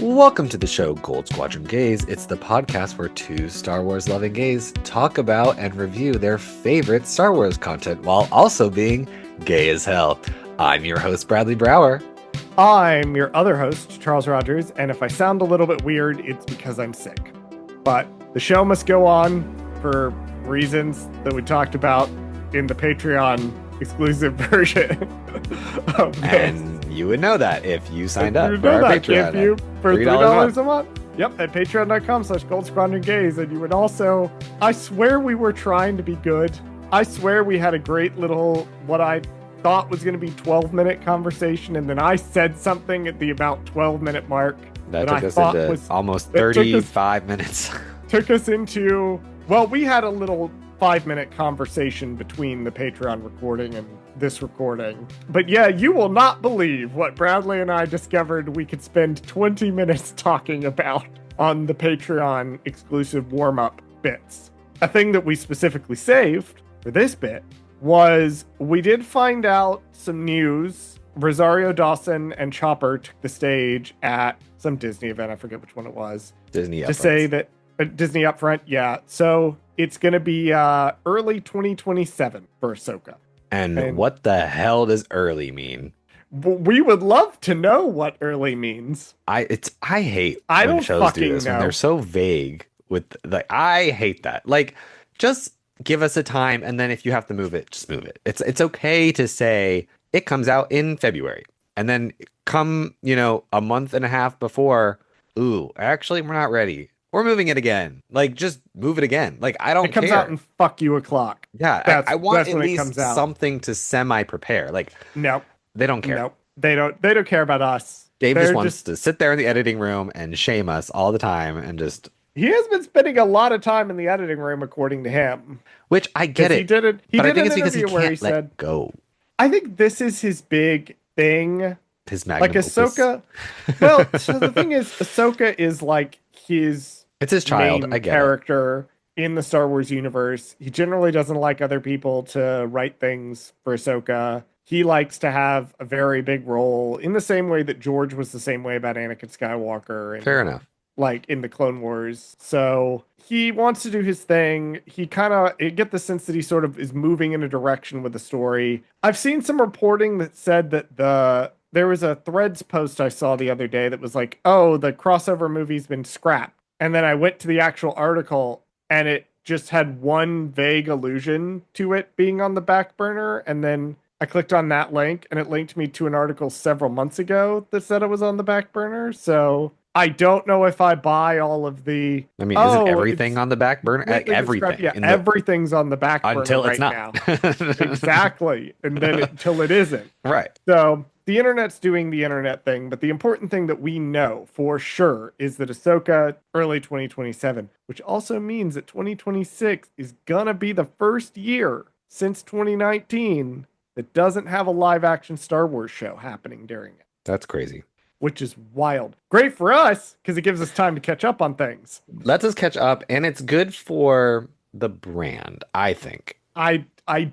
Welcome to the show Gold Squadron Gays. It's the podcast where two Star Wars loving gays talk about and review their favorite Star Wars content while also being gay as hell. I'm your host, Bradley Brower. I'm your other host, Charles Rogers, and if I sound a little bit weird, it's because I'm sick. But the show must go on for reasons that we talked about in the Patreon exclusive version of this. And you would know that if you signed up for our Patreon. For $3 a month. Yep, at patreon.com/goldsquadrongays. And you would also, I swear we were trying to be good. I swear we had a great little, what I thought was going to be 12-minute conversation, and then I said something at the about 12-minute mark that took us into almost 35 minutes. Took us into, well, we had a little 5-minute conversation between the Patreon recording and this recording. But yeah, you will not believe what Bradley and I discovered we could spend 20 minutes talking about on the Patreon exclusive warm-up bits. A thing that we specifically saved for this bit was we did find out some news. Rosario Dawson and Chopper took the stage at some Disney event. I forget which one it was. Disney Upfront. To say that Disney Upfront, yeah. So it's going to be early 2027 for Ahsoka. And what the hell does early mean? We would love to know what early means. I hate when shows do this when they're so vague with I hate that. Like, just give us a time, and then if you have to move it, just move it. It's okay to say it comes out in February, and then come, a month and a half before, ooh, actually we're not ready. We're moving it again. Like, just move it again. Like, I don't care. It comes out in fuck you o'clock. Yeah, I want at least something to semi-prepare. Like, no, they don't care. No, they don't care about us. Dave just wants to sit there in the editing room and shame us all the time and just... He has been spending a lot of time in the editing room, according to him. Which I get it. He did an interview where he said, go. I think this is his big thing. His magnum opus. Ahsoka. Well, so the thing is, Ahsoka is like it's his child. I get character in the Star Wars universe. He generally doesn't like other people to write things for Ahsoka. He likes to have a very big role in the same way that George was the same way about Anakin Skywalker. And, fair enough. Like in the Clone Wars. So he wants to do his thing. He get the sense that he sort of is moving in a direction with the story. I've seen some reporting that said that there was a Threads post I saw the other day that was like, oh, the crossover movie's been scrapped. And then I went to the actual article and it just had one vague allusion to it being on the back burner. And then I clicked on that link and it linked me to an article several months ago that said it was on the back burner. So I don't know if I buy all of the... I mean, isn't everything on the back burner? Everything. Yeah, everything's on the back burner until it's right not. Now. Exactly. And then until it isn't. Right. So the internet's doing the internet thing, but the important thing that we know for sure is that Ahsoka early 2027, which also means that 2026 is gonna be the first year since 2019 that doesn't have a live action Star Wars show happening during it. That's crazy. Which is wild. Great for us, because it gives us time to catch up on things. Lets us catch up, and it's good for the brand, I think. I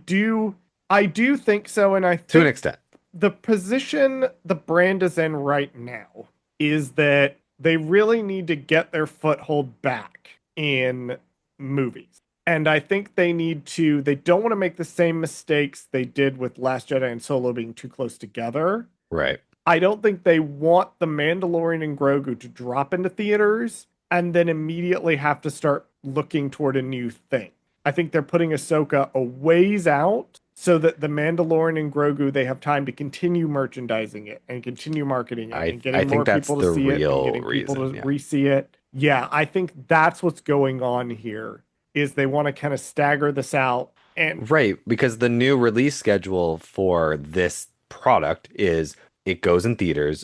do think so, and I think to an extent. The position the brand is in right now is that they really need to get their foothold back in movies. And I think they don't want to make the same mistakes they did with Last Jedi and Solo being too close together. Right. I don't think they want The Mandalorian and Grogu to drop into theaters and then immediately have to start looking toward a new thing. I think they're putting Ahsoka a ways out so that The Mandalorian and Grogu, they have time to continue merchandising it and continue marketing it and getting more people to see it and getting people to re-see it. Yeah, I think that's what's going on here, is they want to kind of stagger this out. And right, because the new release schedule for this product is... it goes in theaters,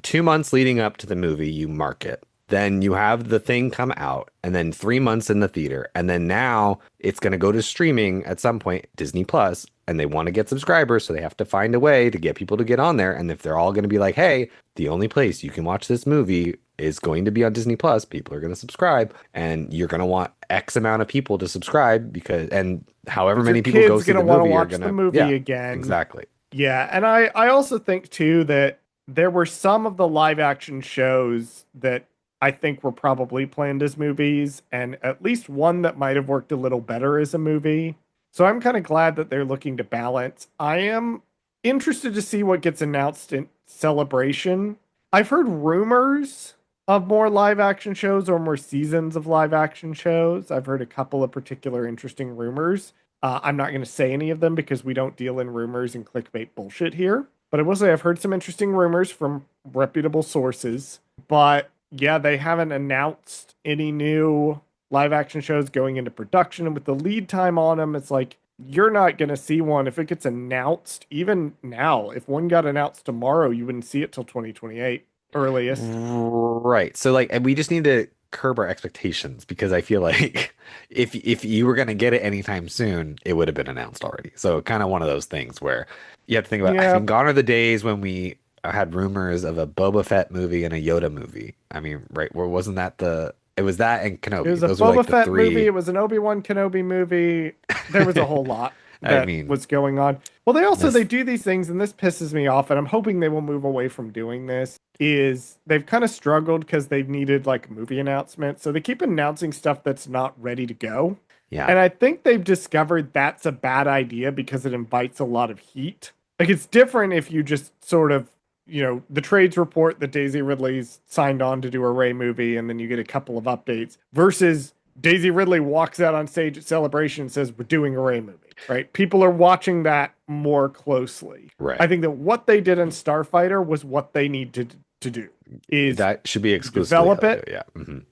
2 months leading up to the movie, you market. Then you have the thing come out, and then 3 months in the theater. And then now it's going to go to streaming at some point, Disney Plus, and they want to get subscribers, so they have to find a way to get people to get on there. And if they're all going to be like, hey, the only place you can watch this movie is going to be on Disney Plus, people are going to subscribe, and you're going to want X amount of people to subscribe and however many people go see the movie are going to watch the movie again. Exactly. Yeah, and I also think too that there were some of the live action shows that I think were probably planned as movies, and at least one that might have worked a little better as a movie. So I'm kind of glad that they're looking to balance. I am interested to see what gets announced in Celebration. I've heard rumors of more live action shows or more seasons of live action shows. I've heard a couple of particular interesting rumors. I'm not going to say any of them because we don't deal in rumors and clickbait bullshit here. But I will say I've heard some interesting rumors from reputable sources. But yeah, they haven't announced any new live action shows going into production. And with the lead time on them, it's like you're not going to see one if it gets announced. Even now, if one got announced tomorrow, you wouldn't see it till 2028 earliest. Right. So like, and we just need to curb our expectations because I feel like if you were gonna get it anytime soon, it would have been announced already. So kind of one of those things where you have to think about. I Yeah, mean, gone are the days when we had rumors of a Boba Fett movie and a Yoda movie. I mean, right? Where wasn't that the? It was that and it Kenobi. was a Those were Boba like the Fett movie. three. It was an Obi-Wan Kenobi movie. There was a whole lot I that mean, was going on. Well, they this. do these things, and this pisses me off, and I'm hoping they will move away from doing this. Is they've kind of struggled because they've needed like movie announcements, so they keep announcing stuff that's not ready to go. Yeah. And I think they've discovered that's a bad idea because it invites a lot of heat. Like it's different if you just sort of, the trades report that Daisy Ridley's signed on to do a Ray movie and then you get a couple of updates versus Daisy Ridley walks out on stage at Celebration and says, "We're doing a Ray movie," right? People are watching that more closely. I Right. think that what they did in Starfighter was what they need to do is That should be you exclusively how develop they do it, it. Yeah. Mhm.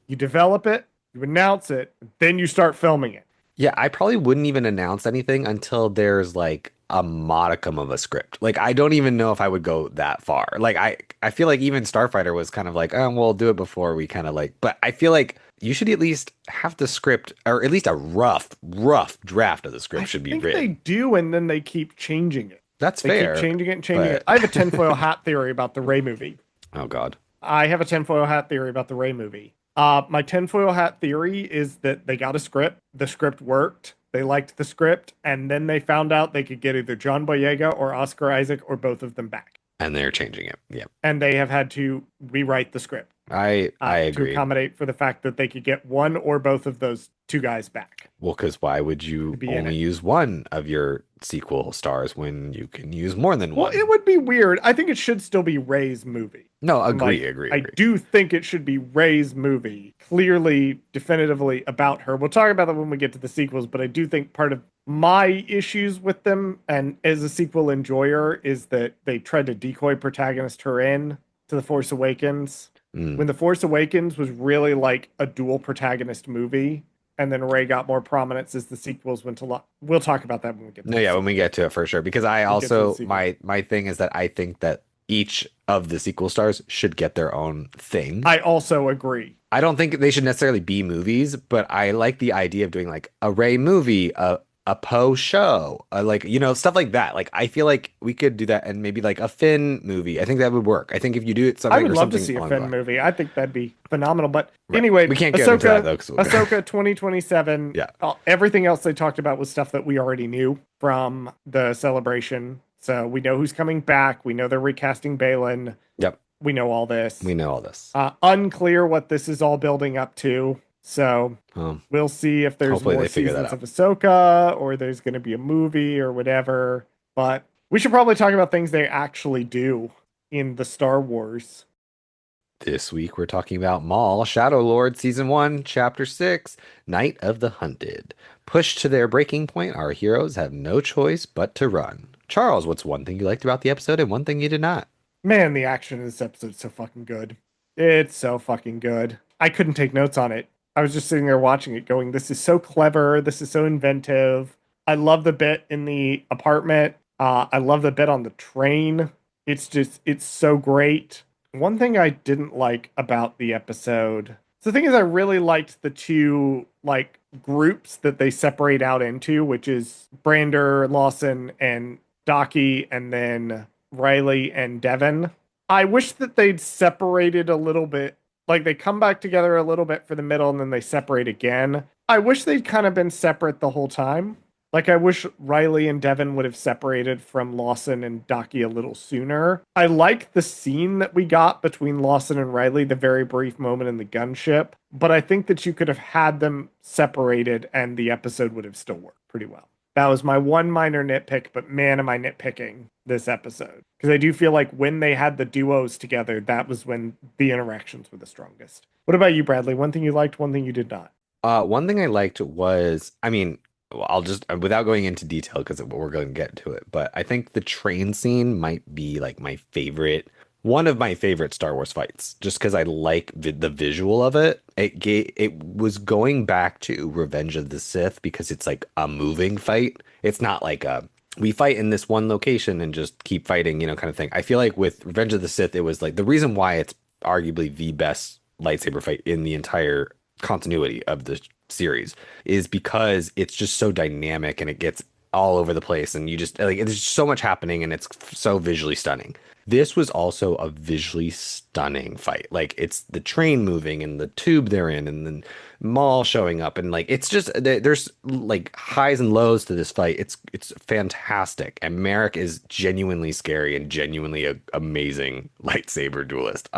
you announce it, then you start filming it. Yeah, I probably wouldn't even announce anything until there's like a modicum of a script. Like I don't even know if I would go that far. Like I feel like even Starfighter was kind of like, oh, we'll do it before we kind of like, but I feel like you should at least have the script or at least a rough draft of the I script should be think they written. do, and then they keep changing it. That's They keep fair, changing it and changing it. but I have a tinfoil hat theory about the Ray movie. oh God. I have a tinfoil hat theory about the Ray movie. My tinfoil hat theory is that they got a script. The script worked. They liked the script, and then they found out they could get either John Boyega or Oscar Isaac or both of them back. And they're changing it. Yeah. And they have had to rewrite the script I to agree. accommodate for the fact that they could get one or both of those two guys back Well, because why would to you be in only it. use one of your sequel stars when you can use more than Well, one? it would be weird. I think it should still be Ray's movie. No, Like, I agree. do think it should be Ray's movie, clearly, definitively about her. We'll talk about that when we get to the sequels, but I do think part of my issues with them, and as a sequel enjoyer, is that they tried to decoy protagonist her in to The Force Awakens. Mm. When The Force Awakens was really like a dual protagonist movie, and then Ray got more prominence as the sequels went to we'll talk about that when we get to No, the yeah, when we sequels. get to it for sure. Because I We get to the also sequels. my thing is that I think that each of the sequel stars should get their own thing. I also agree. I don't think they should necessarily be movies, but I like the idea of doing like a Ray movie, a Poe show, like stuff like that. Like I feel like we could do that, and maybe like a Finn movie. I think that would work. I think if you do it I something would or love to something see a along the Finn line. movie. I think that'd be phenomenal. But Right. anyway, We can't get into that Ahsoka, though. 'Cause Ahsoka 2027. yeah. Everything else they talked about was stuff that we already knew from the celebration. So we know who's coming back. We know they're recasting Balin. Yep. We know all this. We know all this. Unclear what this is all building up to. So we'll see if there's Hopefully more they figure that seasons out. of Ahsoka or there's going to be a movie or whatever. But we should probably talk about things they actually do in the Star Wars. This week we're talking about Maul, Shadow Lord, Season 1, Chapter 6, Night of the Hunted. Pushed to their breaking point, our heroes have no choice but to run. Charles, what's one thing you liked about the episode and one thing you did not? Man, the action in this episode is so fucking good. It's so fucking good. I couldn't take notes on it. I was just sitting there watching it going, this is so clever. This is so inventive. I love the bit in the apartment. I love the bit on the train. It's so great. One thing I didn't like about the episode. So the thing is, I really liked the two like groups that they separate out into, which is Brander, Lawson, and Docky, and then Riley and Devin. I wish that they'd separated a little bit. Like they come back together a little bit for the middle and then they separate again. I wish they'd kind of been separate the whole time. Like, I wish Riley and Devin would have separated from Lawson and Docky a little sooner. I like the scene that we got between Lawson and Riley, the very brief moment in the gunship, but I think that you could have had them separated and the episode would have still worked pretty well. That was my one minor nitpick, but man, am I nitpicking this episode. Because I do feel like when they had the duos together, that was when the interactions were the strongest. What about you, Bradley? One thing you liked, one thing you did not. One thing I liked was, I mean, well, I'll just without going into detail because we're going to get to it, but I think the train scene might be like my favorite, one of my favorite Star Wars fights, just because I like the visual of it. It was going back to Revenge of the Sith because it's like a moving fight. It's not like a we fight in this one location and just keep fighting, kind of thing. I feel like with Revenge of the Sith, it was like the reason why it's arguably the best lightsaber fight in the entire continuity of the series is because it's just so dynamic and it gets all over the place and you just like there's so much happening and it's so visually stunning. This was also a visually stunning fight. Like it's the train moving and the tube they're in and then Maul showing up and like it's just there's like highs and lows to this fight. It's fantastic and Marrok is genuinely scary and genuinely a amazing lightsaber duelist.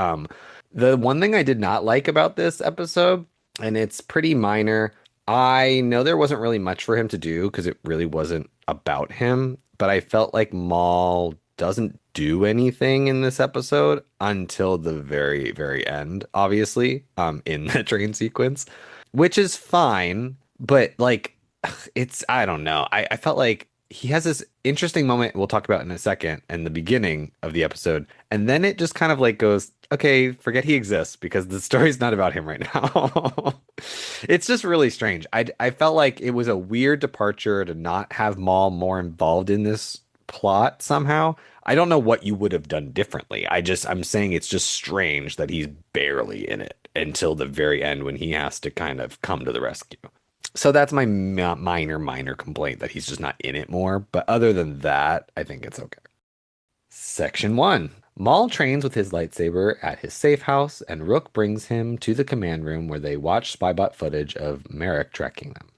The one thing I did not like about this episode, and it's pretty minor. I know there wasn't really much for him to do because it really wasn't about him, but I felt like Maul doesn't do anything in this episode until the very, very end, obviously, in the train sequence, which is fine, but like I don't know. I felt like he has this interesting moment we'll talk about in a second in the beginning of the episode, and then it just kind of like goes, okay, forget he exists because the story's not about him right now. It's just really strange. I felt like it was a weird departure to not have Maul more involved in this plot somehow. I don't know what you would have done differently. I'm saying it's just strange that he's barely in it until the very end when he has to kind of come to the rescue. So that's my minor complaint that he's just not in it more. But other than that, I think it's okay. Section 1. Maul trains with his lightsaber at his safe house, and Rook brings him to the command room where they watch Spybot footage of Marrok tracking them.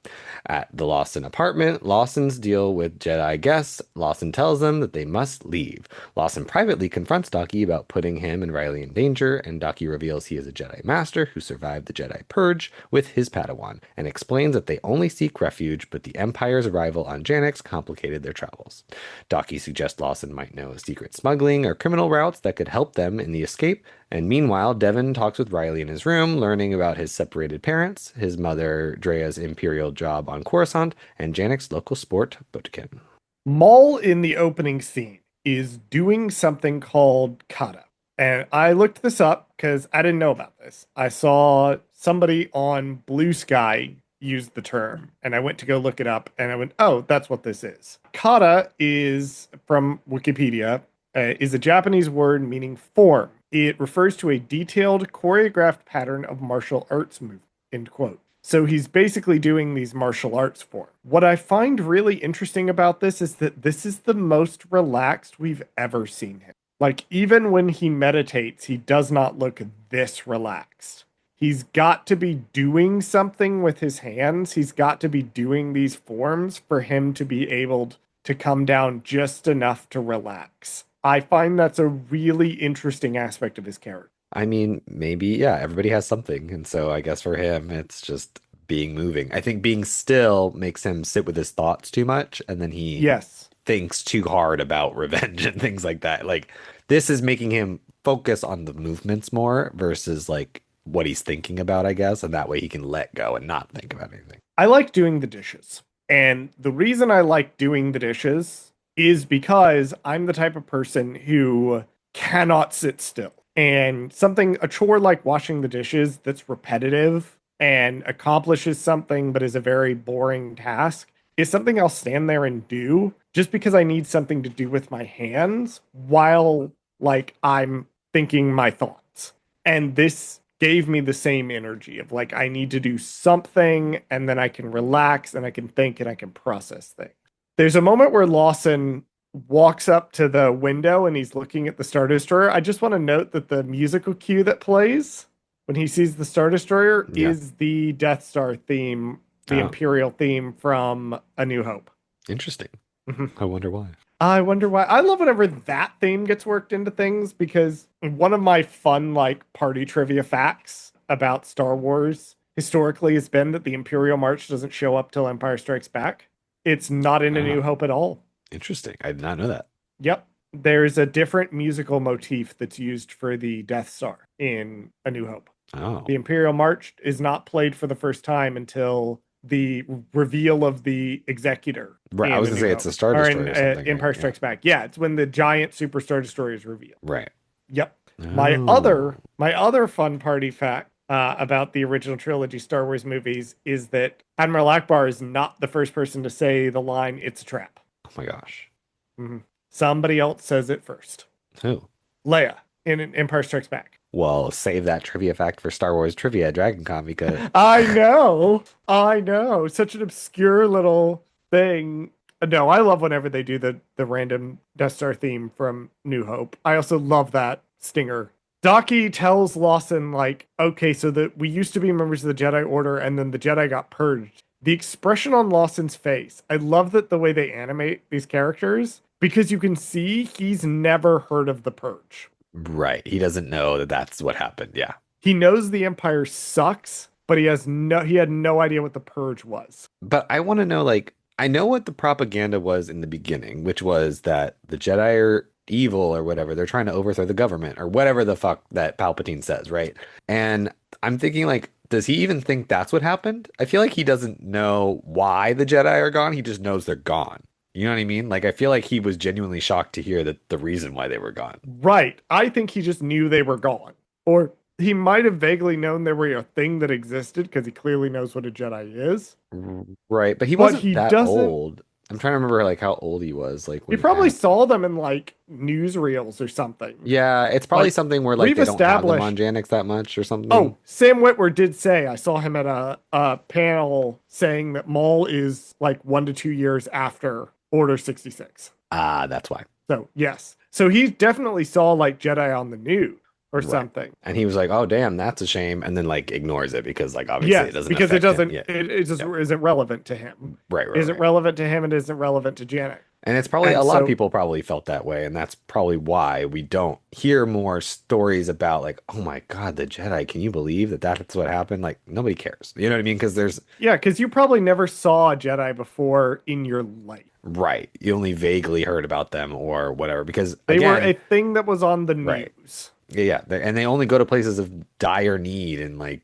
At the Lawson apartment, Lawson's deal with Jedi guests. Lawson tells them that they must leave. Lawson privately confronts Docky about putting him and Riley in danger, and Docky reveals he is a Jedi Master who survived the Jedi Purge with his Padawan, and explains that they only seek refuge, but the Empire's arrival on Janix complicated their travels. Docky suggests Lawson might know secret smuggling or criminal routes that could help them in the escape, and meanwhile, Devin talks with Riley in his room, learning about his separated parents, his mother Drea's imperial job on Coruscant, and Janix's local sport, Bootkin. Maul in the opening scene is doing something called kata. And I looked this up because I didn't know about this. I saw somebody on BlueSky use the term, and I went to go look it up, and I went, oh, that's what this is. Kata is, from Wikipedia, is a Japanese word meaning form. It refers to a detailed, choreographed pattern of martial arts movement, end quote. So he's basically doing these martial arts form. What I find really interesting about this is that this is the most relaxed we've ever seen him. Like, even when he meditates, he does not look this relaxed. He's got to be doing something with his hands. He's got to be doing these forms for him to be able to come down just enough to relax. I find that's a really interesting aspect of his character. I mean, maybe, yeah, everybody has something. And so I guess for him, it's just being moving. I think being still makes him sit with his thoughts too much. And then he Yes. thinks too hard about revenge and things like that. Like, this is making him focus on the movements more versus like what he's thinking about, I guess. And that way he can let go and not think about anything. I like doing the dishes. And the reason I like doing the dishes is because I'm the type of person who cannot sit still. And a chore like washing the dishes that's repetitive and accomplishes something but is a very boring task is something I'll stand there and do just because I need something to do with my hands while like I'm thinking my thoughts. And this gave me the same energy of like I need to do something and then I can relax and I can think and I can process things. There's a moment where Lawson walks up to the window and he's looking at the Star Destroyer. I just want to note that the musical cue that plays when he sees the Star Destroyer Yeah. is the Death Star theme, the Oh, Imperial theme from A New Hope. Interesting. Mhm. I wonder why. I wonder why. I love whenever that theme gets worked into things because one of my fun, like, party trivia facts about Star Wars historically has been that the Imperial March doesn't show up till Empire Strikes Back. It's not in A New Ah, Hope at all. interesting. I did not know that. Yep. There's a different musical motif that's used for the Death Star in A New Hope. Oh, The Imperial March is not played for the first time until the reveal of the Executor right. I in was A gonna New say it's Hope a Star or in Destroyer or something, right? Empire Yeah. Strikes Back. Yeah, it's when the giant Super Star Destroyer is revealed. Right. Yep. My Oh, other my other fun party fact about the original trilogy Star Wars movies is that Admiral Akbar is not the first person to say the line "It's a trap." oh my gosh. Mhm. Somebody else says it first. Who? Leia in Empire Strikes Back. Well, save that trivia fact for Star Wars trivia at DragonCon because I know. I know. Such an obscure little thing. No, I love whenever they do the random Death Star theme from New Hope. I also love that stinger. Daki tells Lawson, like, okay, so that we used to be members of the Jedi Order and then the Jedi got purged. The expression on Lawson's face, I love that the way they animate these characters because you can see he's never heard of the purge. right. He doesn't know that that's what happened. Yeah. He knows the Empire sucks, but he had no idea what the purge was. But I want to know, like, I know what the propaganda was in the beginning, which was that the Jedi are evil or whatever. They're trying to overthrow the government or whatever the fuck that Palpatine says, right? And I'm thinking, like, does he even think that's what happened? I feel like he doesn't know why the Jedi are gone. He just knows they're gone. You know what I mean? Like, I feel like he was genuinely shocked to hear that the reason why they were gone. Right. I think he just knew they were gone. Or he might have vaguely known there were a thing that existed because he clearly knows what a Jedi is. Right. But he But wasn't he that doesn't. old. I'm trying to remember, like, how old he was, like, He when it probably happened. saw them in like newsreels or something. Yeah, it's probably Like something where like we've they don't have them on established. Janix that much or something. Oh, Sam Witwer did say I saw him at a panel saying that Maul is like 1 to 2 years after Order 66. Ah, that's why. So yes, so he definitely saw like Jedi on the news or Right. something. And he was like, "Oh, damn, that's a shame," and then like ignores it because like obviously it Yes, doesn't because it affect him. doesn't. Yeah. It just Yep. isn't relevant to him. Right, right, Isn't right. relevant to him. It isn't relevant to Janet. And it's probably a And lot of so people probably felt that way, and that's probably why we don't hear more stories about like, "Oh my God, the Jedi! Can you believe that that's what happened?" Like nobody cares. You know what I mean? Because there's yeah, because you probably never saw a Jedi before in your life. right. You only vaguely heard about them or whatever. Because They were again, a thing that was on the right. news. Yeah, yeah. And they only go to places of dire need and like,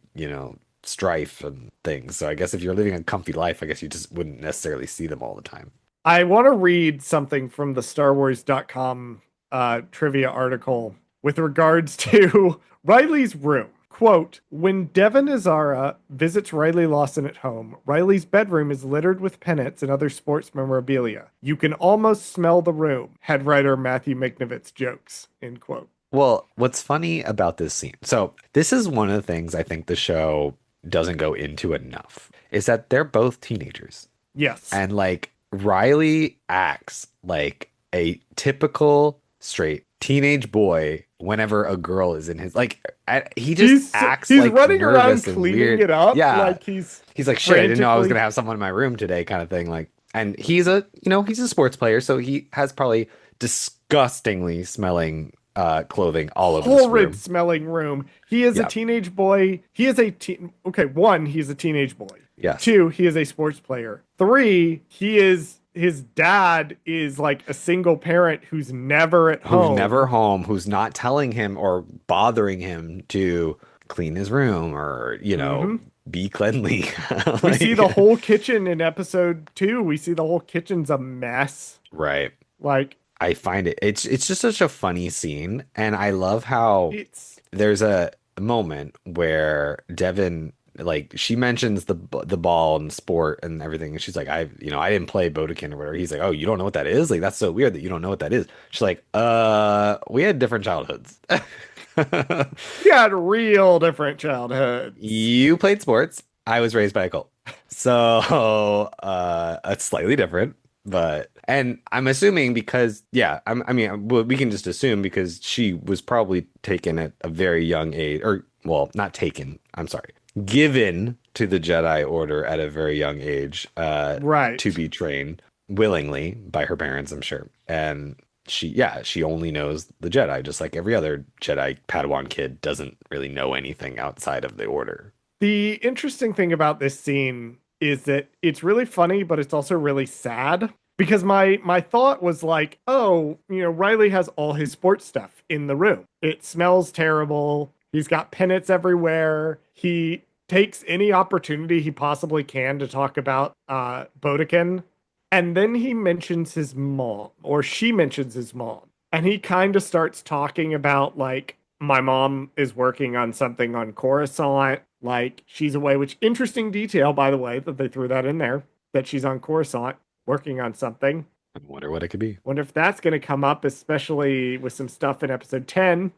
strife and things. So I guess if you're living a comfy life, I guess you just wouldn't necessarily see them all the time. I want to read something from the StarWars.com trivia article with regards to Riley's room. Quote, when Devon Azara visits Riley Lawson at home, Riley's bedroom is littered with pennants and other sports memorabilia. You can almost smell the room, head writer Matthew Miknovitz jokes, end quote. Well, what's funny about this scene? So this is one of the things I think the show doesn't go into enough is that they're both teenagers. Yes. And like Riley acts like a typical straight teenage boy whenever a girl is in his like he just acts He's like running around nervous and cleaning weird. it up Yeah. like he's He's like, shit, I didn't know I was frantically. gonna have someone in my room today, kind of thing. Like, and he's a sports player, so he has probably disgustingly smelling clothing all over this Horrid room. smelling room. He is a Yeah. teenage boy. He is a teen. Okay, one, he's a teenage boy. Yes. Two, he is a sports player. Three, his dad is like a single parent who's never at Who's home. never home, who's not telling him or bothering him to clean his room or, Hmm. be cleanly. We see the Like, whole kitchen in episode 2. We see the whole kitchen's a mess. right. Like I find it's just such a funny scene, and I love how it's there's a moment where Devin like she mentions the ball and sport and everything, and she's like, I didn't play Bodekin or whatever. He's like, oh, you don't know what that is? Like that's so weird that you don't know what that is. She's like, we had different childhoods. we had real different childhoods. You played sports. I was raised by a cult. So it's slightly different, but and I'm assuming because yeah, I mean well, we can just assume because she was probably taken at a very young age, or well, not taken, I'm sorry, given to the Jedi Order at a very young age to Right. be trained. willingly by her parents, I'm sure. And she only knows the Jedi, just like every other Jedi Padawan kid doesn't really know anything outside of the order. The interesting thing about this scene is that it's really funny, but it's also really sad because my thought was like, oh, Riley has all his sports stuff in the room. It smells terrible. He's got pennants everywhere. He takes any opportunity he possibly can to talk about Bodekin. And then he mentions his mom, or she mentions his mom. And he kind of starts talking about, like, my mom is working on something on Coruscant. Like, she's away, which interesting detail, by the way, that they threw that in there, that she's on Coruscant working on something. I wonder what it could be. Wonder if that's going to come up, especially with some stuff in episode 10.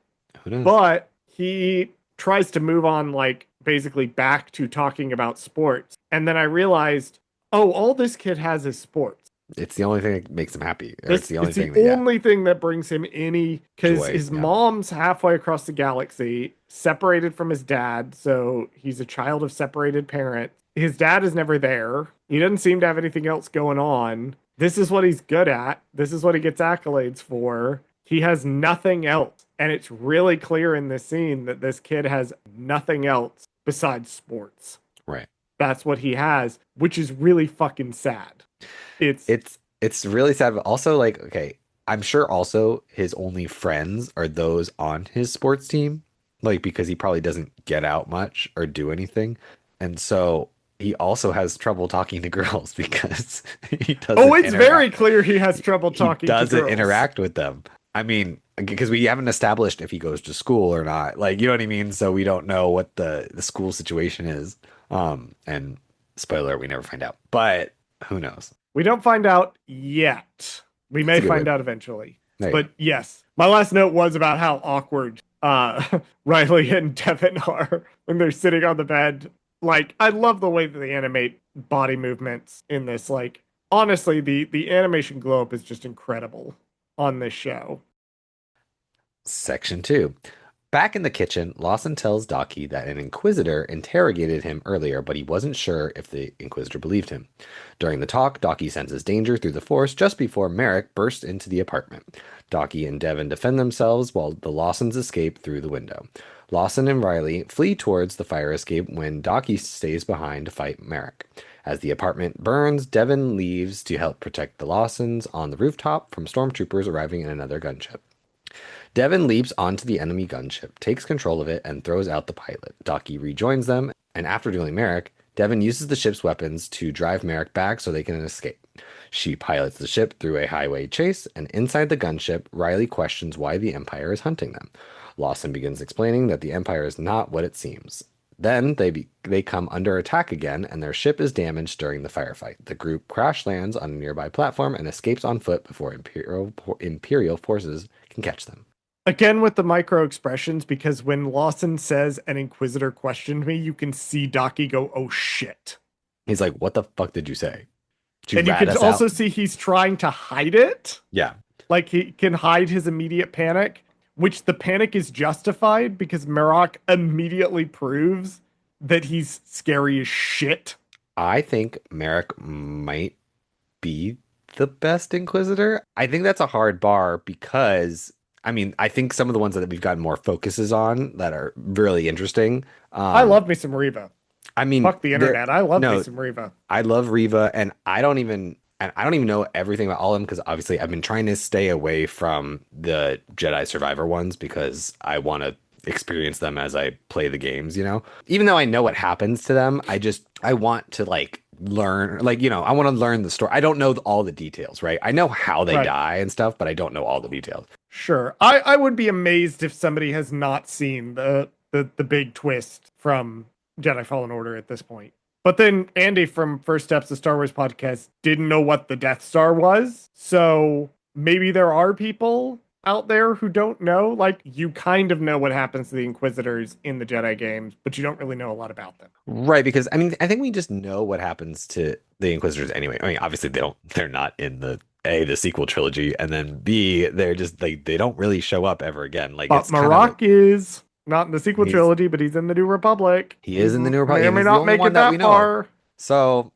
Who knows? But he tries to move on, like, basically back to talking about sports. And then I realized, oh, all this kid has is sports. It's the only thing that makes him happy, or it's the only It's the thing that, yeah, only thing that brings him any, because joy. his Yeah. mom's halfway across the galaxy, separated from his dad, so he's a child of separated parents. His dad is never there. He doesn't seem to have anything else going on. This is what he's good at. This is what he gets accolades for. He has nothing else. And it's really clear in this scene that this kid has nothing else besides sports. Right. That's what he has, which is really fucking sad. It's really sad, but also like, okay, I'm sure also his only friends are those on his sports team, like because he probably doesn't get out much or do anything. And so he also has trouble talking to girls because he Oh, doesn't it's very interact. clear he has trouble He talking to doesn't girls. interact with them. I mean, because we haven't established if he goes to school or not. Like, you know what I mean? So we don't know what the school situation is. And spoiler, we never find out. But who knows? We don't find out yet. We That's may a good find word. out eventually. There you But yes, my last note was about how awkward Riley and Devin are when they're sitting on the bed. Like, I love the way that they animate body movements in this. Like, honestly, the animation glow up is just incredible on this show. Section 2. Back in the kitchen, Lawson tells Docky that an Inquisitor interrogated him earlier, but he wasn't sure if the Inquisitor believed him. During the talk, Docky senses danger through the Force just before Marrok bursts into the apartment. Docky and Devin defend themselves while the Lawsons escape through the window. Lawson and Riley flee towards the fire escape when Docky stays behind to fight Marrok. As the apartment burns, Devin leaves to help protect the Lawsons on the rooftop from stormtroopers arriving in another gunship. Devin leaps onto the enemy gunship, takes control of it, and throws out the pilot. Docky rejoins them, and after dueling Marrok, Devin uses the ship's weapons to drive Marrok back so they can escape. She pilots the ship through a highway chase, and inside the gunship, Riley questions why the Empire is hunting them. Lawson begins explaining that the Empire is not what it seems. Then they come under attack again, and their ship is damaged during the firefight. The group crash lands on a nearby platform and escapes on foot before Imperial forces can catch them. Again with the micro expressions, because when Lawson says an Inquisitor questioned me, you can see Docky go, oh shit. He's like, "What the fuck did you say? Did you And you rat can us also out?" see he's trying to hide it. Yeah, Like he can hide his immediate panic, which the panic is justified because Marrok immediately proves that he's scary as shit. I think Marrok might be the best Inquisitor. I think that's a hard bar because I mean, I think some of the ones that we've gotten more focuses on that are really interesting. I love me some Reva. I mean, Fuck the internet. I love me no, some Reva. I love Reva, and I don't even know everything about all of them because obviously I've been trying to stay away from the Jedi Survivor ones because I want to experience them as I play the games, you know? Even though I know what happens to them, I want to like learn, like, you know, I want to learn the story. I don't know all the details, right? I know how they Right. die and stuff, but I don't know all the details. Sure. I would be amazed if somebody has not seen the big twist from Jedi Fallen Order at this point. But then Andy from First Steps, the Star Wars podcast, didn't know what the Death Star was. So maybe there are people out there who don't know. Like, you kind of know what happens to the Inquisitors in the Jedi games, but you don't really know a lot about them. Right, because I mean, I think we just know what happens to the Inquisitors anyway. I mean, obviously they're not in the sequel trilogy, and then B, they're just like they don't really show up ever again. Like But it's kind of Marrok is not in the sequel He's- trilogy, but he's in the New Republic. he is in the New Republic. May or and may he's the not only make one it that that we know of. far. So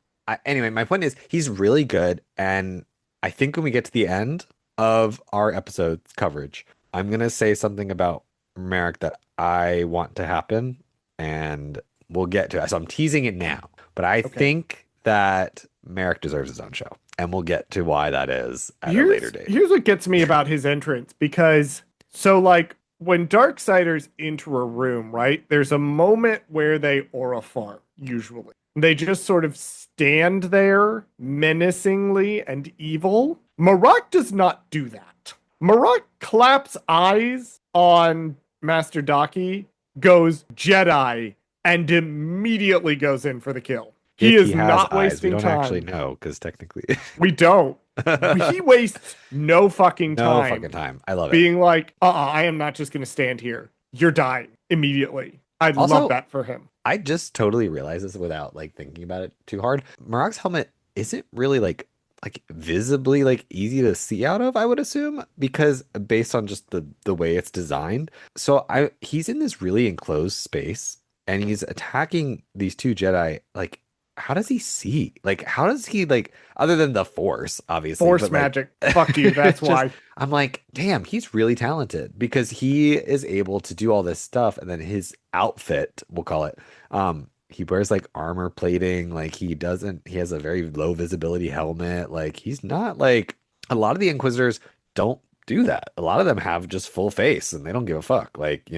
Anyway, my point is he's really good, and I think when we get to the end of our episode's coverage, I'm gonna say something about Merrick that I want to happen, and we'll get to it. So I'm teasing it now, but I Okay. think that Merrick deserves his own show, and we'll get to why that is at a later date. Here's what gets me about his entrance because so like when Darksiders enter a room, right? There's a moment where they aura farm, usually. They just sort of stand there menacingly and evil. Marrok does not do that. Marrok claps eyes on Master Daki, goes Jedi, and immediately goes in for the kill. He If he is has not eyes, we wasting don't actually time. know because technically, We don't. He wastes no fucking no fucking time time. I love it. being like, I am not just going to stand here. You're dying immediately. I love Also, that for him. I just totally realized this without like thinking about it too hard. Marok's helmet isn't really like visibly like easy to see out of, I would assume, because based on just the way it's designed. So I he's in this really enclosed space and he's attacking these two Jedi. Like, how does he see? Like, how does he like other than the Force, obviously, Force but like magic. Fuck you. That's it's just why. I'm like, damn, he's really talented because he is able to do all this stuff and then his outfit, we'll call it, he wears like armor plating, like he has a very low visibility helmet. Like he's not like a lot of the Inquisitors don't do that. A lot of them have just full face and they don't give a fuck. Like,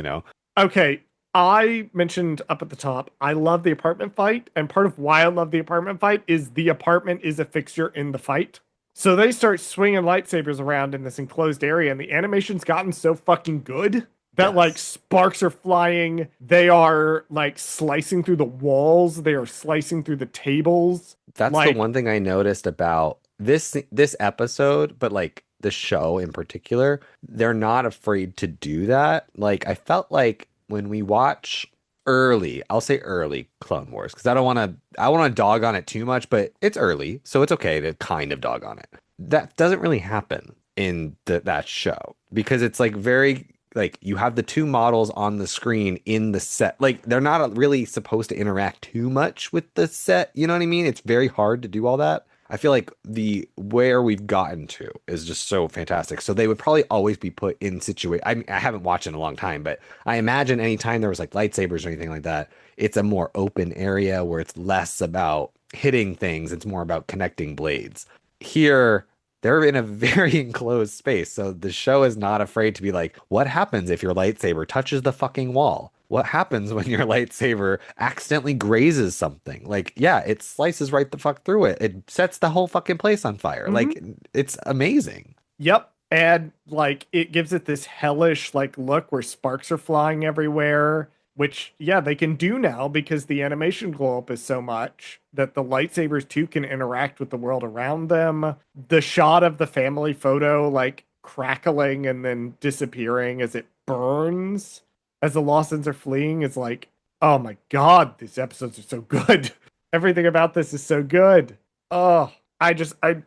Okay. I mentioned up at the top, I love the apartment fight. And part of why I love the apartment fight is the apartment is a fixture in the fight. So they start swinging lightsabers around in this enclosed area, and the animation's gotten so fucking good that like yes. sparks are flying. They are like slicing through the walls. They are slicing through the tables. That's the Like, one thing I noticed about this episode, but like the show in particular, they're not afraid to do that. Like I felt like when we watch I'll say early Clone Wars because I want to dog on it too much, but it's early, so it's okay to kind of dog on it. That doesn't really happen in that show because it's like very like you have the two models on the screen in the set. Like they're not really supposed to interact too much with the set. You know what I mean? It's very hard to do all that. I feel like the where we've gotten to is just so fantastic. So they would probably always be put in situation. I mean, I haven't watched in a long time, but I imagine anytime there was like lightsabers or anything like that, it's a more open area where it's less about hitting things. It's more about connecting blades. Here, they're in a very enclosed space. So the show is not afraid to be like, what happens if your lightsaber touches the fucking wall? What happens when your lightsaber accidentally grazes something? Like, yeah, it slices right the fuck through it. It sets the whole fucking place on fire. mhm. Like, it's amazing. Yep. And like it gives it this hellish like look where sparks are flying everywhere, which yeah, they can do now because the animation glow up is so much that the lightsabers too can interact with the world around them. The shot of the family photo like crackling and then disappearing as it burns as the Lawsons are fleeing is like, oh my god, these episodes are so good. Everything about this is so good. Oh, I just I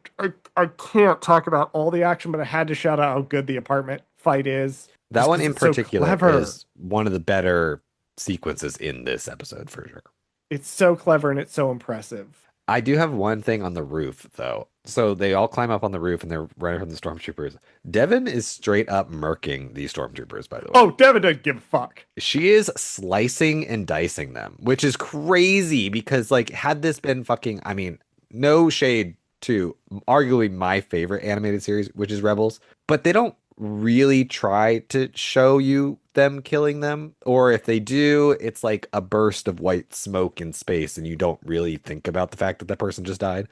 can't talk about all the action, but I had to shout out how good the apartment fight is, That just one because in it's so particular clever. is one of the better sequences in this episode for sure. It's so clever and it's so impressive. I do have one thing on the roof though. So they all climb up on the roof and they're running from the stormtroopers. Devin is straight up murking these stormtroopers, by the way. Oh, Devin doesn't give a fuck. She is slicing and dicing them, which is crazy because like had this been fucking, I mean, no shade to arguably my favorite animated series, which is Rebels, but they don't really try to show you them killing them, or if they do, it's like a burst of white smoke in space and you don't really think about the fact that that person just died.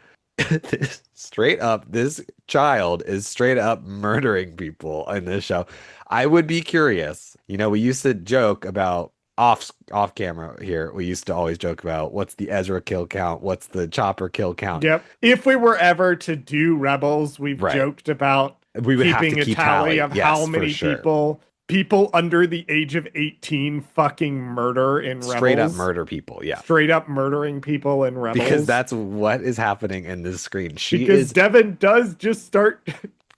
Straight up, this child is straight up murdering people in this show. I would be curious. We used to joke about off camera here. We used to always joke about what's the Ezra kill count, what's the Chopper kill count. Yep. If we were ever to do Rebels, we've Right. joked about We would have to keeping a keep tally tally. of how Yes, for many sure. people under the age of 18 fucking murder in Straight up Rebels. murder people. Yeah. Straight up murdering people in Because Rebels. that's what is happening in this screen. Because Devin does just start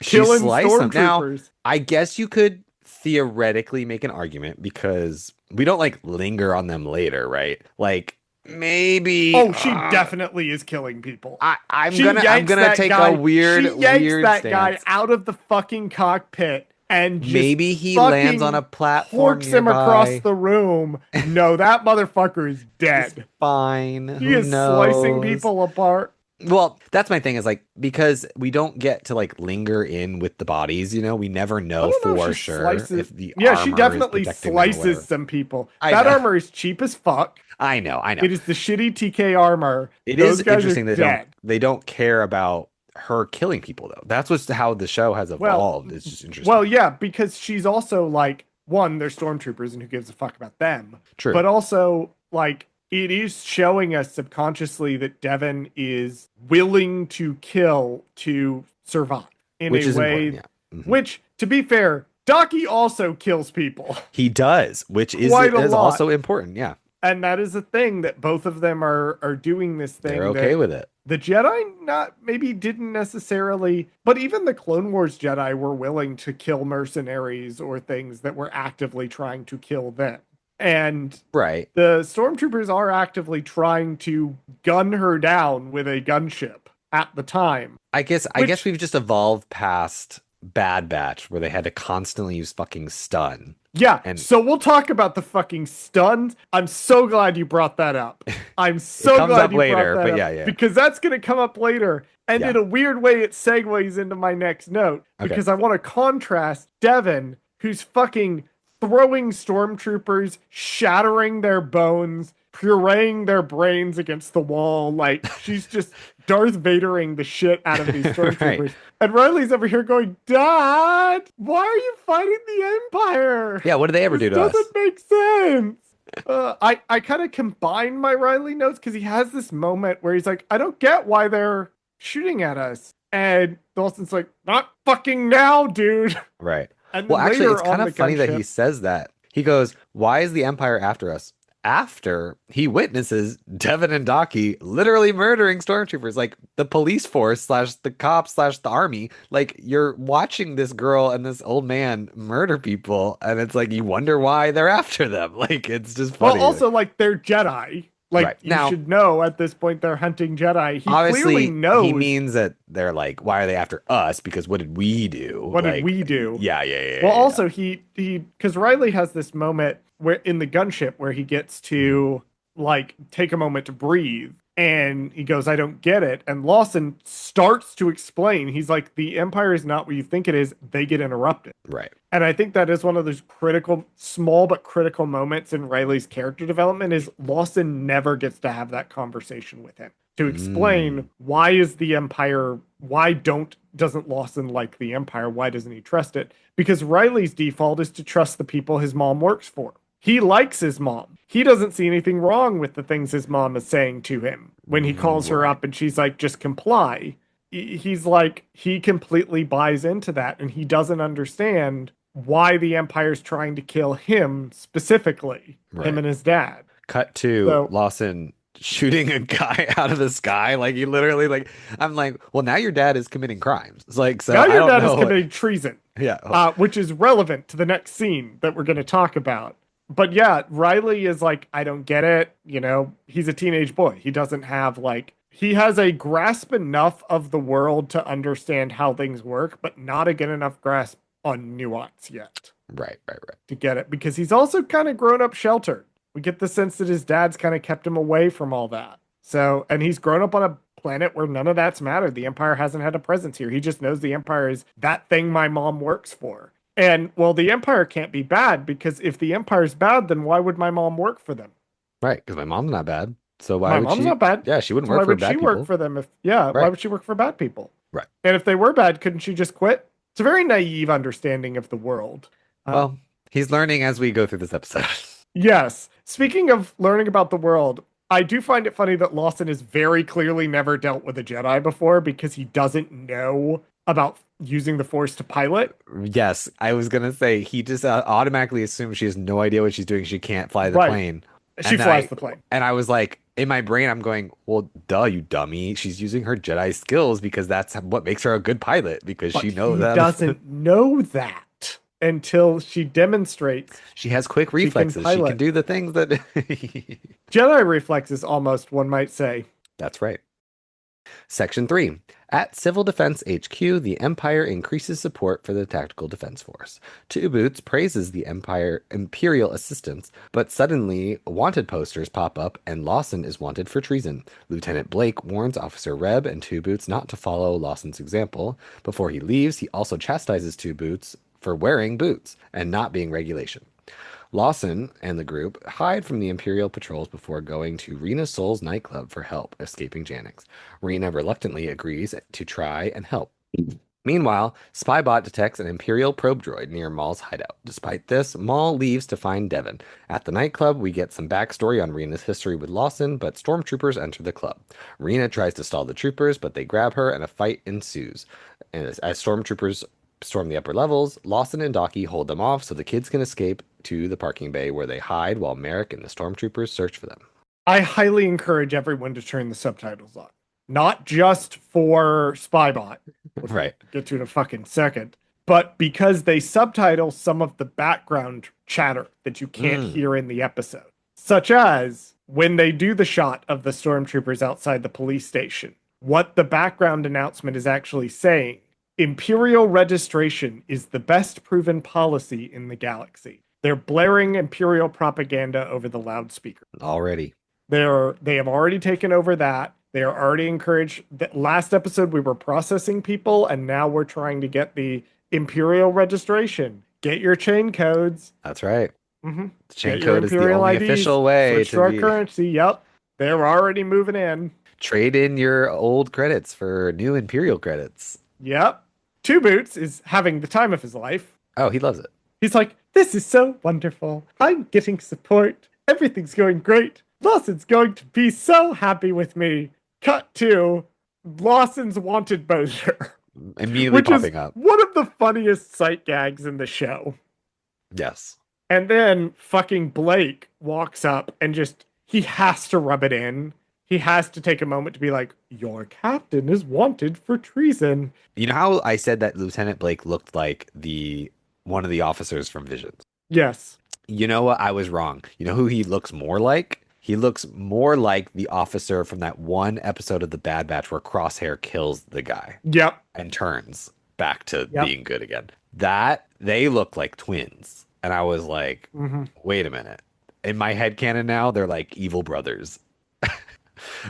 She's killing sliced them. Now, stormtroopers. I guess you could theoretically make an argument because we don't like linger on them later, right? Like maybe. Oh, she definitely is killing people. I'm She gonna I'm yanks gonna that take a guy. She yanks weird that guy stance. out of the fucking cockpit and just Maybe he lands on a fucking platform horks him across nearby. the room. No, that motherfucker is He's dead. fine. He Who is slicing knows? people apart. Well, that's my thing is like because we don't get to like linger in with the bodies, we never I know don't know if for she sure slices. if the Yeah, she armor is definitely protecting them or slices whatever. some people. I That know. armor is cheap as fuck. I know. It is the shitty TK armor. It Those is guys are interesting dead. they don't care about her killing people though. That's what's how the show has Well, evolved. It's just interesting. well, yeah, because she's also like one, they're stormtroopers and who gives a fuck about them. True. But also like it is showing us subconsciously that Devin is willing to kill to survive in a Which is important, way yeah. Mhm. which, to be fair, Docky also kills people He does, which is quite a is lot. also important. Yeah. And that is a thing that both of them are doing this They're thing okay that with it. the Jedi not maybe didn't necessarily, but even the Clone Wars Jedi were willing to kill mercenaries or things that were actively trying to kill them. And Right. the stormtroopers are actively trying to gun her down with a gunship at the time, I guess which we've just evolved past Bad Batch where they had to constantly use fucking stun. yeah, And so we'll talk about the fucking stuns. I'm so glad you brought that up. I'm it so comes glad up you brought later, that but up yeah. because that's going to come up later. And in Yeah. a weird way, it segues into my next note Okay. because I want to contrast Devin, who's fucking throwing stormtroopers, shattering their bones, pureeing their brains against the wall. Like she's just Darth Vadering the shit out of these Right. stormtroopers. And Riley's over here going, Dad, why are you fighting the Empire? Yeah, what did they ever This do to doesn't us? make sense. I kind of combine my Riley notes because he has this moment where he's like, I don't get why they're shooting at us. And Dawson's like, not fucking now, dude. Right. And Well, then actually, it's later kind on the of funny that gunship, he says that. He goes, "Why is the Empire after us?" After he witnesses Devin and Docky literally murdering stormtroopers, like the police force slash the cops slash the army. Like you're watching this girl and this old man murder people, and it's like you wonder why they're after them. Like it's just well, funny. also like they're Jedi. Like Right. you Now, should know at this point they're hunting Jedi. He clearly obviously, he knows means that they're like, why are they after us? Because what did we do? what did Like, we do. Well, yeah. also he because Riley has this moment where in the gunship where he gets Mhm. to like take a moment to breathe and he goes, I don't get it. And Lawson starts to explain. He's like, the Empire is not what you think it is. They get interrupted. Right. And I think that is one of those critical, small but critical moments in Riley's character development is Lawson never gets to have that conversation with him to Mm, explain why is the Empire, why doesn't Lawson like the Empire? Why doesn't he trust it? Because Riley's default is to trust the people his mom works for. He likes his mom. He doesn't see anything wrong with the things his mom is saying to him when he calls her right. up and she's like, just comply. He's like, he completely buys into that and he doesn't understand why the Empire's trying to kill him specifically, him Right. and his dad. Cut to So, Lawson shooting a guy out of the sky. Like he literally like I'm like, well, now your dad is committing crimes. It's like, so now I your don't dad is know. committing treason, Yeah. which is relevant to the next scene that we're going to talk about. But yeah, Riley is like, I don't get it. You know, he's a teenage boy. He doesn't have like, he has a grasp enough of the world to understand how things work, but not a good enough grasp on nuance yet Right. to get it because he's also kind of grown up sheltered. We get the sense that his dad's kind of kept him away from all that. So, and he's grown up on a planet where none of that's mattered. The Empire hasn't had a presence here. He just knows the Empire is that thing my mom works for. And well, the Empire can't be bad because if the Empire's bad, then why would my mom work for them? Right. Because my mom's not bad. So why My would mom's she? not bad. Yeah, she wouldn't So why work for would she bad work people. for them if, yeah, why Right. would she work for bad people? Right. And if they were bad, couldn't she just quit? It's a very naive understanding of the world. Uh, Well, he's learning as we go through this episode. Yes. Speaking of learning about the world, I do find it funny that Lawson has very clearly never dealt with a Jedi before because he doesn't know about using the Force to pilot. Yes, I was gonna say he just automatically assumes she has no idea what she's doing. She can't fly the Right. plane, She and then flies the plane. I was like, in my brain, I'm going, well, duh, you dummy. She's using her Jedi skills because that's what makes her a good pilot because But she knows he that. doesn't know that. until she demonstrates She has quick she can reflexes. She can pilot. do the things that. Jedi reflexes, almost, one might say. That's right. Section 3. At Civil Defense HQ, the Empire increases support for the Tactical Defense Force. Two Boots praises the Empire Imperial assistance, but suddenly wanted posters pop up and Lawson is wanted for treason. Lieutenant Blake warns Officer Reb and Two Boots not to follow Lawson's example. Before he leaves, he also chastises Two Boots for wearing boots and not being regulation. Lawson and the group hide from the Imperial patrols before going to Rena Soul's nightclub for help escaping Janix. Rena reluctantly agrees to try and help. Meanwhile, Spybot detects an Imperial probe droid near Maul's hideout. Despite this, Maul leaves to find Devon. At the nightclub, we get some backstory on Rena's history with Lawson, but stormtroopers enter the club. Rena tries to stall the troopers, but they grab her and a fight ensues. And as stormtroopers storm the upper levels, Lawson and Docky hold them off so the kids can escape to the parking bay where they hide while Merrick and the stormtroopers search for them. I highly encourage everyone to turn the subtitles on. Not just for Spybot, which Right. we'll get to in a fucking second, but because they subtitle some of the background chatter that you can't hear in the episode. Such as when they do the shot of the stormtroopers outside the police station, what the background announcement is actually saying: Imperial registration is the best proven policy in the galaxy. They're blaring Imperial propaganda over the loudspeaker. Already. They have already taken over that. They are already encouraged. The last episode we were processing people, and now we're trying to get the Imperial registration. Get your chain codes. That's right. Mm-hmm. The chain Get your code is the Imperial only IDs. official way Switch to to our be currency. Yep. They're already moving in. trade in your old credits for new Imperial credits. Yep. Two Boots is having the time of his life. Oh, he loves it. He's like, this is so wonderful. I'm getting support. Everything's going great. Lawson's going to be so happy with me. Cut to Lawson's wanted poster. Immediately popping up. One of the funniest sight gags in the show. Yes. And then fucking Blake walks up and he has to rub it in. He has to take a moment to be like, your captain is wanted for treason. You know how I said that Lieutenant Blake looked like one of the officers from Visions? Yes. You know what? I was wrong. You know who he looks more like? He looks more like the officer from that one episode of The Bad Batch where Crosshair kills the guy. Yep. And turns back to being good again. They look like twins. And I was like, wait a minute. In my headcanon now, they're like evil brothers.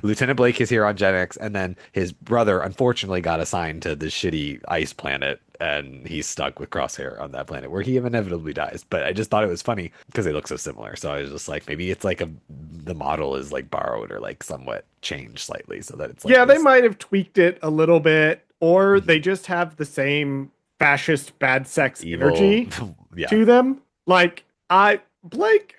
Lieutenant Blake is here on Gen X, and then his brother unfortunately got assigned to this shitty ice planet, and he's stuck with Crosshair on that planet where he inevitably dies. But I just thought it was funny because they look so similar. So I was just like, maybe it's like the model is like borrowed or like somewhat changed slightly so that it's like they might have tweaked it a little bit, or they just have the same fascist bad sex evil energy to them. Like Blake,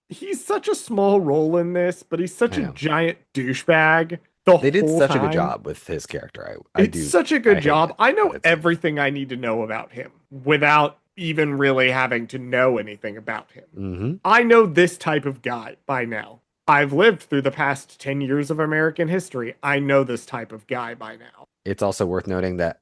he's such a small role in this, but he's such a giant douchebag. They did such a good job with his character. It's such a good job. I know everything I need to know about him without even really having to know anything about him. I know this type of guy by now. I've lived through the past 10 years of American history. I know this type of guy by now. It's also worth noting that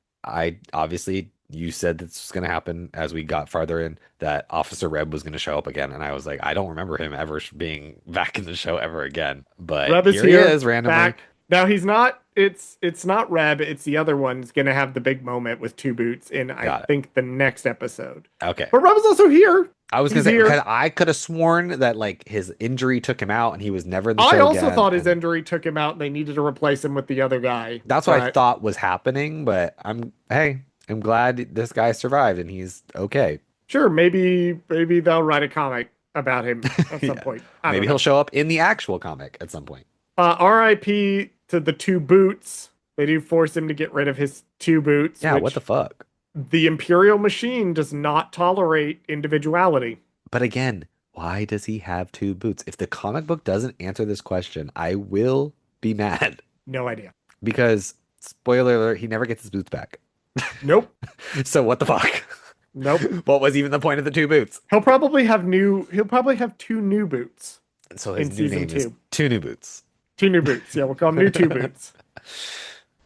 you said this was going to happen as we got farther in, that Officer Reb was going to show up again. And I was like, I don't remember him ever being back in the show ever again. But Reb here he is randomly. Back. Now he's not, it's not Reb, it's the other one's going to have the big moment with Two Boots in, I think, the next episode. Okay. But Reb is also here. I was going to say, because I could have sworn that like his injury took him out and he was never in the show I also again, thought his injury took him out and they needed to replace him with the other guy. That's what I thought was happening. But I'm glad this guy survived and he's okay. Sure, maybe they'll write a comic about him at some point. Maybe he'll show up in the actual comic at some point. R.I.P. to the Two Boots. They do force him to get rid of his two boots. Yeah, what the fuck? The Imperial machine does not tolerate individuality. But again, why does he have two boots? If the comic book doesn't answer this question, I will be mad. No idea. Because, spoiler alert, he never gets his boots back. Nope. So what the fuck? Nope. What was even the point of the two boots? He'll probably have two new boots. So his new name is Two New Boots. Two New Boots. Yeah, we'll call them New Two Boots.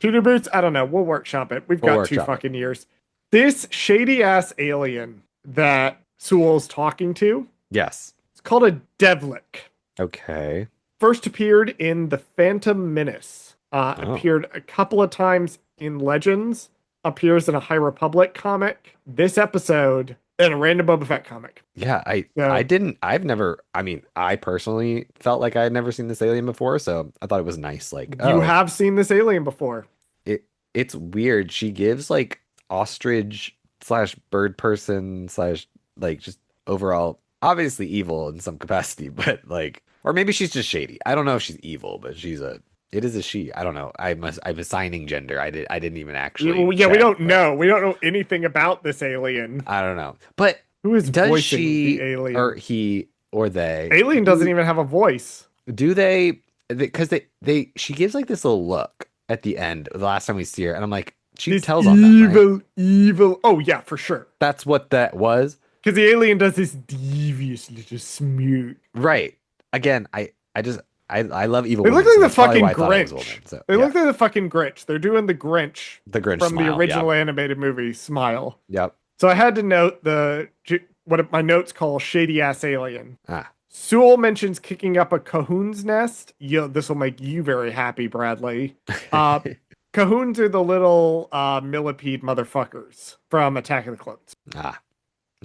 Two New Boots? I don't know. We'll workshop it. We've got 2 fucking years. This shady ass alien that Sewell's talking to. Yes. It's called a Devlik. Okay. First appeared in The Phantom Menace. Oh. Appeared a couple of times in Legends. Appears in a High Republic comic. This episode in a random Boba Fett comic. Yeah, I So didn't I've never I mean, I personally felt like I had never seen this alien before, so I thought it was nice. Like, you oh, have seen this alien before. it it's weird. She gives like ostrich slash bird person slash like just overall obviously evil in some capacity, but like or maybe she's just shady. I don't know if she's evil, but she's a it is a she. I don't know. I'm assigning gender. I didn't even actually Yeah, we check, don't but know. We don't know anything about this alien. I don't know. But Who is does voicing the she or alien? he or they Alien doesn't do even have a voice. do they because they she gives like this little look at the end the last time we see her and I'm like she This tells on them, right? evil, evil. Oh, yeah, for sure. That's what that was. Because the alien does this devious little smear. Right. Again, I just I love evil They look women, so like the that's probably why fucking I thought it was a Grinch. woman. So They yeah. look like the fucking Grinch. They're doing the Grinch The Grinch from the smile. Yeah. original animated movie, Smile. Yep. So I had to note what my notes call shady ass alien. Ah. Sewell mentions kicking up a Cahoon's nest. This will make you very happy, Bradley. Uh, Cahoons are the little millipede motherfuckers from Attack of the Clones. Ah.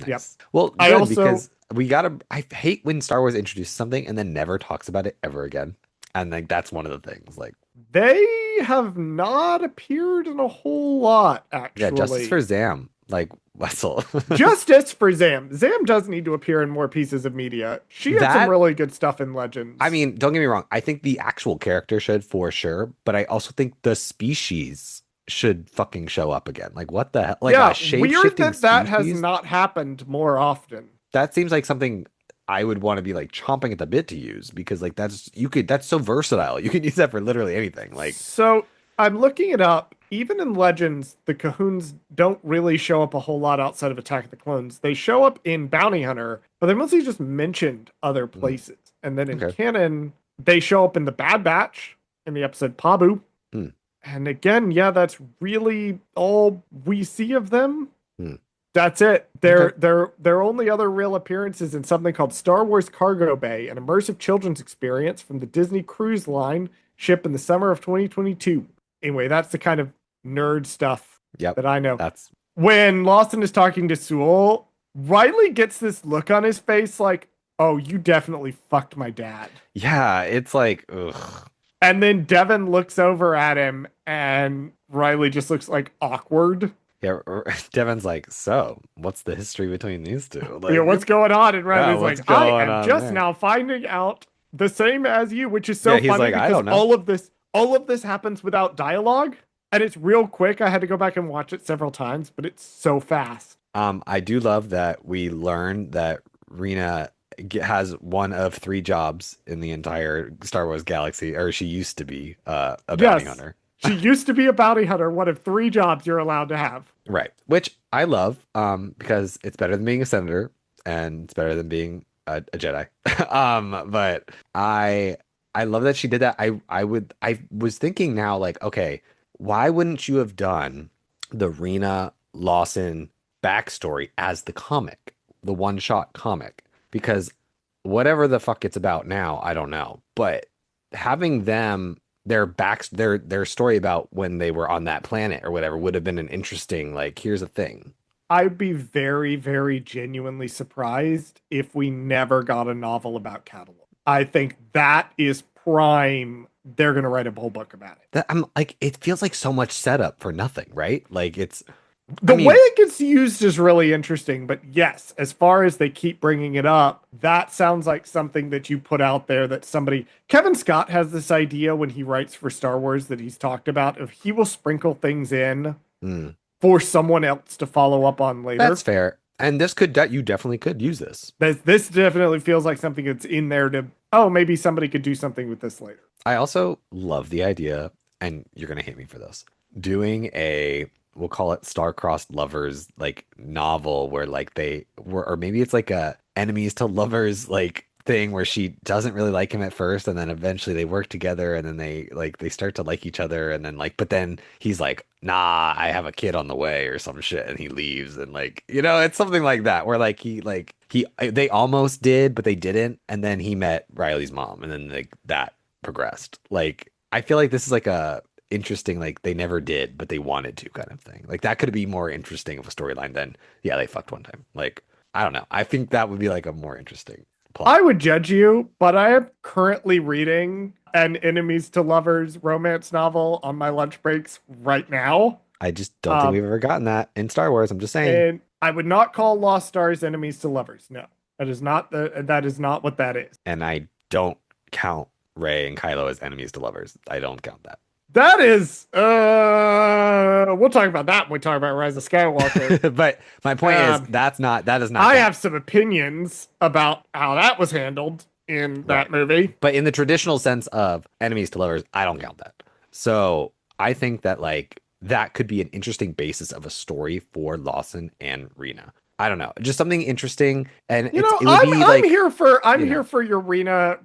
Yep. Nice. Well, I good also because we gotta. I hate when Star Wars introduces something and then never talks about it ever again. And like that's one of the things. Like, they have not appeared in a whole lot, yeah, justice actually. for Zam. Like Wessel. Justice for Zam. Zam does need to appear in more pieces of media. She had some That really good stuff in I Legends. mean, don't get me wrong. I think the actual character should for sure, but I also think the species should fucking show up again. Like what the hell? Like a Yeah, weird shape-shifting that that has species? not happened more often. That seems like something I would want to be like chomping at the bit to use because like that's so versatile. You can use that for literally anything. Like, So I'm looking it up. Even in Legends, the Cahoons don't really show up a whole lot outside of Attack of the Clones. They show up in Bounty Hunter, but they're mostly just mentioned other mm, places. And then in okay. canon, they show up in the Bad Batch in the episode Pabu. Hmm. And again, yeah, that's really all we see of them. Hmm. That's it. Okay. Their only other real appearances in something called Star Wars Cargo Bay, an immersive children's experience from the Disney Cruise Line ship in the summer of 2022. Anyway, that's the kind of nerd stuff Yep. that I know. That's When Lawson is talking to Sewell, Riley gets this look on his face like, "Oh, you definitely fucked my dad." yeah, it's like ugh. And then Devin looks over at him and Riley just looks like awkward. Yeah, Devin's like, so what's the history between these two? Yeah, Like, what's going on? And yeah, Riley's what's like, I going am on just there? now finding out the same as you, which is Yeah, so he's funny like, I because don't know. all of this happens without dialogue. And it's real quick. I had to go back and watch it several times, but it's so fast. I do love that we learned that Rena has one of three jobs in the entire Star Wars galaxy, or she used to be a bounty Yes, hunter. she used to be a bounty hunter, one of three jobs you're allowed to have. Right. Which I love, because it's better than being a senator and it's better than being a Jedi. But I love that she did that. I was thinking now, like, okay, why wouldn't you have done the Rena Lawson backstory as the comic, the one-shot comic? Because whatever the fuck it's about now, I don't know. But having them their story about when they were on that planet or whatever would have been an interesting, like, here's the thing. I'd be very, very genuinely surprised if we never got a novel about Catalog. I think that is prime. They're going to write a whole book about it. That I'm like, it feels like so much setup for nothing, right? Like it's, I The way mean, it gets used is really interesting, but yes, as far as they keep bringing it up, that sounds like something that you put out there that somebody, Kevin Scott has this idea when he writes for Star Wars that he's talked about of he will sprinkle things in mm, for someone else to follow up on later. that's fair. And this could, you definitely could use this. This definitely feels like something that's in there to, oh, maybe somebody could do something with this later. I also love the idea, and you're gonna hate me for this, doing we'll call it star-crossed lovers like novel where like they were, or maybe it's like a enemies to lovers like thing where she doesn't really like him at first, and then eventually they work together, and then they start to like each other, and then but then he's like, nah, I have a kid on the way or some shit, and he leaves, and it's something like that where they almost did, but they didn't, and then he met Riley's mom, and then that progressed. I feel like this is like a interesting, they never did, but they wanted to kind of thing. Like that could be more interesting of a storyline than, yeah, they fucked one time. I don't know. I think that would be like a more interesting I plot. would judge you, but I am currently reading an enemies to lovers romance novel on my lunch breaks right now. I just don't think Um, we've ever gotten that in Star Wars. I'm just saying. and I would not call Lost Stars enemies to lovers. No, that is not what that is. And I don't count Rey and Kylo as enemies to lovers. I don't count that. That is, we'll talk about that when we talk about Rise of Skywalker. But my point is, Um, that does not I count. have some opinions about how that was handled in that Right. movie. But in the traditional sense of enemies to lovers, I don't count that. So I think that that could be an interesting basis of a story for Lawson and Rena. I don't know, just something interesting, and You know, it would be I'm you here know, for your Rena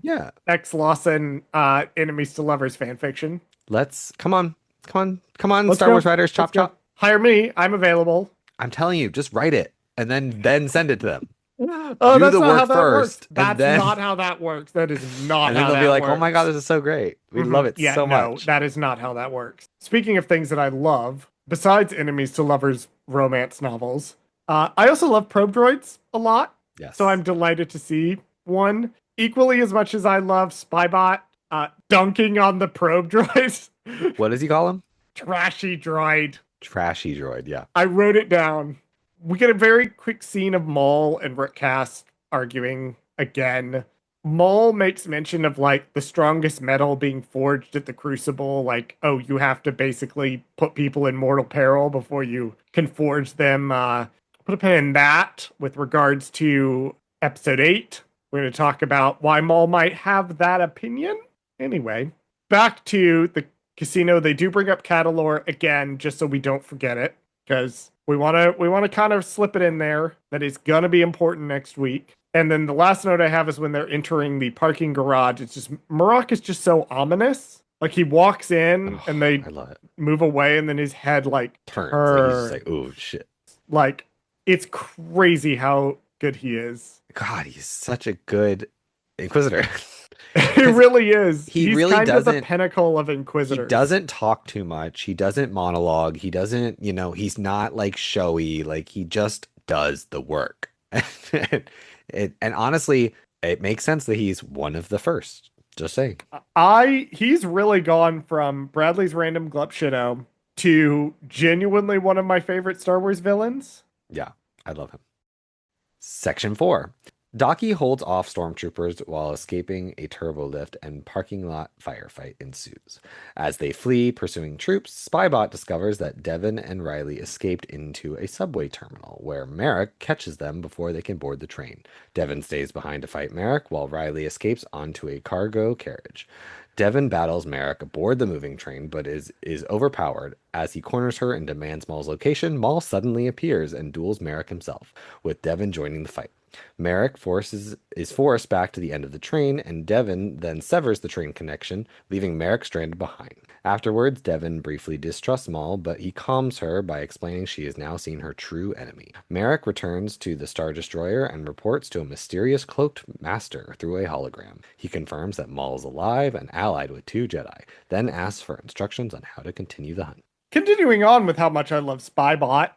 yeah. X Lawson enemies to lovers fan fiction. Let's come on, Let's Star Wars go. writers, Let's chop go. chop. Hire me. I'm available. I'm telling you, just write it and then send it to them. Oh, Do that's the not work how that works. first, and That's then not how that works. That is not and then how they'll be that like, "Oh my God, works. this is so great. We love it Yeah, so no, much." that is not how that works. Speaking of things that I love, besides enemies to lovers romance novels, I also love probe droids a lot. So Yes. I'm delighted to see one equally as much as I love Spybot dunking on the probe droids. What does he call him? Trashy droid. Trashy droid. Yeah. I wrote it down. We get a very quick scene of Maul and Rick Cass arguing again. Maul makes mention of the strongest metal being forged at the Crucible. Like, oh, you have to basically put people in mortal peril before you can forge them. Put a pin in that with regards to episode 8. We're going to talk about why Maul might have that opinion. Anyway, back to the casino. They do bring up Catalor again, just so we don't forget it, because we want to kind of slip it in there that is gonna be important next week. And then the last note I have is when they're entering the parking garage. It's just Marrok is just so ominous. Like he walks in and Oh, they I love it. move away, and then his head Turns. Like he's just turns. like, "Oh shit." Like it's crazy how good he is. God, he's such a good Inquisitor. He Because really is. he He's really kind of the doesn't pinnacle of he Inquisitors. doesn't talk too much. He doesn't monologue. He doesn't, he's not showy. Like he just does the work. And honestly, it makes sense that he's one of the first. Just saying. He's really gone from Bradley's random Glup to genuinely one of my favorite Star Wars villains. Yeah, I love him. Section 4. Docky holds off stormtroopers while escaping a turbo lift, and parking lot firefight ensues. As they flee, pursuing troops, Spybot discovers that Devin and Riley escaped into a subway terminal, where Marrok catches them before they can board the train. Devin stays behind to fight Marrok, while Riley escapes onto a cargo carriage. Devin battles Marrok aboard the moving train, but is overpowered. As he corners her and demands Maul's location, Maul suddenly appears and duels Marrok himself, with Devin joining the fight. Marrok is forced back to the end of the train, and Devin then severs the train connection, leaving Marrok stranded behind. Afterwards, Devin briefly distrusts Maul, but he calms her by explaining she has now seen her true enemy. Marrok returns to the Star Destroyer and reports to a mysterious cloaked master through a hologram. He confirms that Maul is alive and allied with 2 Jedi, then asks for instructions on how to continue the hunt. Continuing on with how much I love Spybot,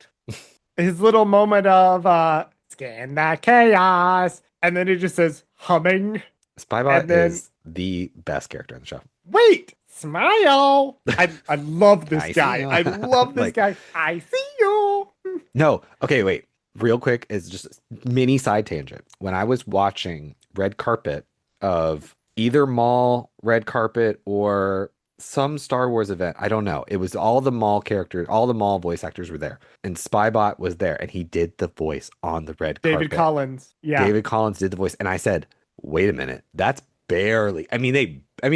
his little moment of scan that chaos, and then he just says humming, Spybot and then is the best character in the show. wait, smile. I love this I see guy. ya. I love this guy. I see you. No, okay, wait. Real quick is just a mini side tangent. When I was watching red carpet of either Maul red carpet or some Star Wars event, I don't know. It was all the Maul characters, all the Maul voice actors were there, and Spybot was there, and he did the voice on the red David carpet. Collins. Yeah. David Collins did the voice, and I said, "Wait a minute, that's barely." I mean,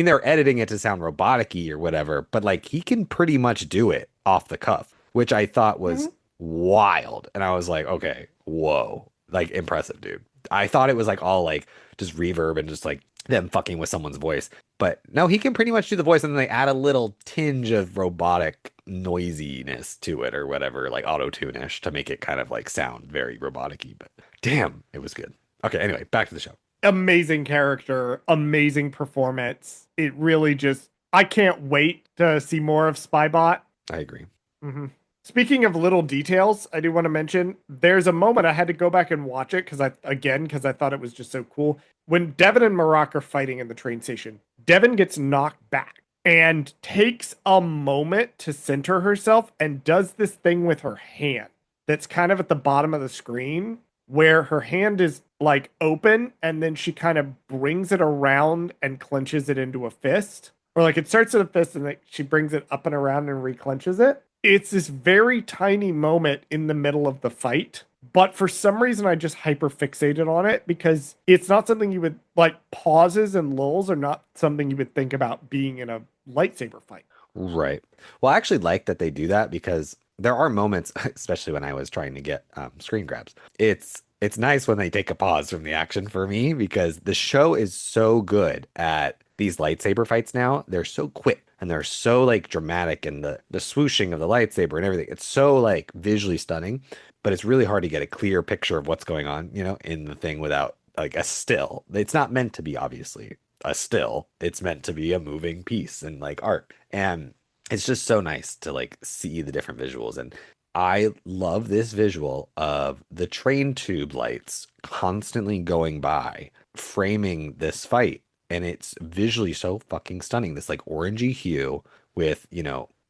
they're editing it to sound robotic-y or whatever, but he can pretty much do it off the cuff, which I thought was Mhm. wild. And I was like, okay, whoa, impressive, dude. I thought it was like all like just reverb and just like them fucking with someone's voice. But no, he can pretty much do the voice, and then they add a little tinge of robotic noisiness to it or whatever, like auto tune-ish to make it kind of like sound very robotic-y. But damn, it was good. Okay, anyway, back to the show. Amazing character, amazing performance. It really just, I can't wait to see more of Spybot. I agree. hmm Speaking of little details, I do want to mention there's a moment I had to go back and watch it because I thought it was just so cool. When Devin and Marrok are fighting in the train station, Devin gets knocked back and takes a moment to center herself and does this thing with her hand that's kind of at the bottom of the screen where her hand is like open and then she kind of brings it around and clenches it into a fist. Or like it starts at a fist and like she brings it up and around and reclenches it. It's this very tiny moment in the middle of the fight, but for some reason I just hyper fixated on it because it's not something you would like. Pauses and lulls are not something you would think about being in a lightsaber fight. Right. Well, I actually like that they do that because there are moments, especially when I was trying to get screen grabs. It's nice when they take a pause from the action for me because the show is so good at these lightsaber fights now. They're so quick and they're so like dramatic and the swooshing of the lightsaber and everything. It's so like visually stunning, but it's really hard to get a clear picture of what's going on, in the thing without like a still. It's not meant to be obviously a still. It's meant to be a moving piece and like art. And it's just so nice to like see the different visuals. And I love this visual of the train tube lights constantly going by, framing this fight. And it's visually so fucking stunning. This like orangey hue with,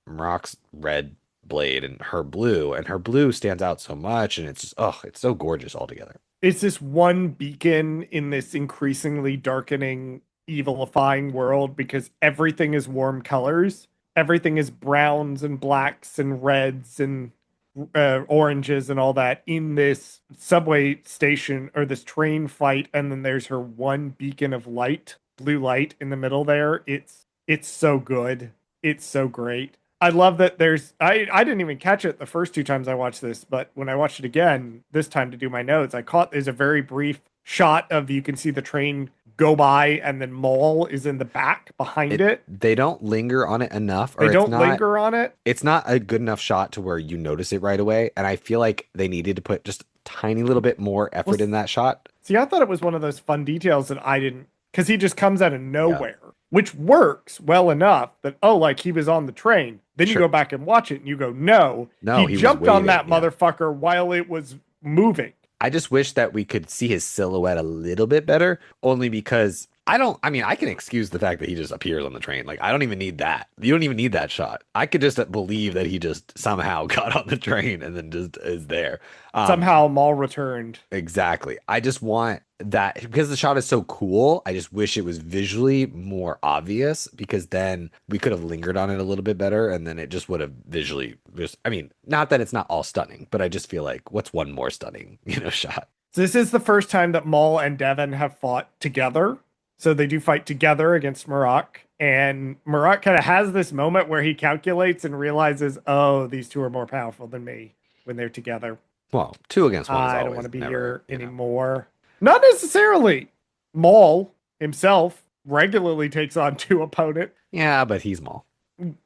Marok's red blade and her blue stands out so much. And it's just, oh, it's so gorgeous altogether. It's this one beacon in this increasingly darkening, evilifying world because everything is warm colors. Everything is browns and blacks and reds and oranges and all that in this subway station or this train fight. And then there's her one beacon of light, blue light in the middle there. It's so good. It's so great. I love that I didn't even catch it the first two times I watched this, but when I watched it again this time to do my notes, I caught there's a very brief shot of you can see the train go by and then Maul is in the back behind it. They don't linger on it enough, They or don't linger on it. it's not a good enough shot to where you notice it right away. And I feel like they needed to put just a tiny little bit more effort in that shot. See, I thought it was one of those fun details that I didn't, because he just comes out of Yeah. nowhere, which works well enough that, oh, like he was on the train. Then you Sure. go back and watch it and you go, no, No, he he was jumped on waiting, that yeah. motherfucker while it was moving. I just wish that we could see his silhouette a little bit better, only because I mean, I can excuse the fact that he just appears on the train. Like, I don't even need that. You don't even need that shot. I could just believe that he just somehow got on the train and then just is there. Somehow Maul returned. Exactly. I just want that because the shot is so cool. I just wish it was visually more obvious because then we could have lingered on it a little bit better and then it just would have visually just, I mean, not that it's not all stunning, but I just feel like what's one more stunning, shot. So this is the first time that Maul and Devin have fought together. So they do fight together against Marrok. And Marrok kind of has this moment where he calculates and realizes, oh, these two are more powerful than me when they're together. Well, two against one is I don't always want to be never, here anymore. Not necessarily. Maul himself regularly takes on two opponents. Yeah, but he's Maul.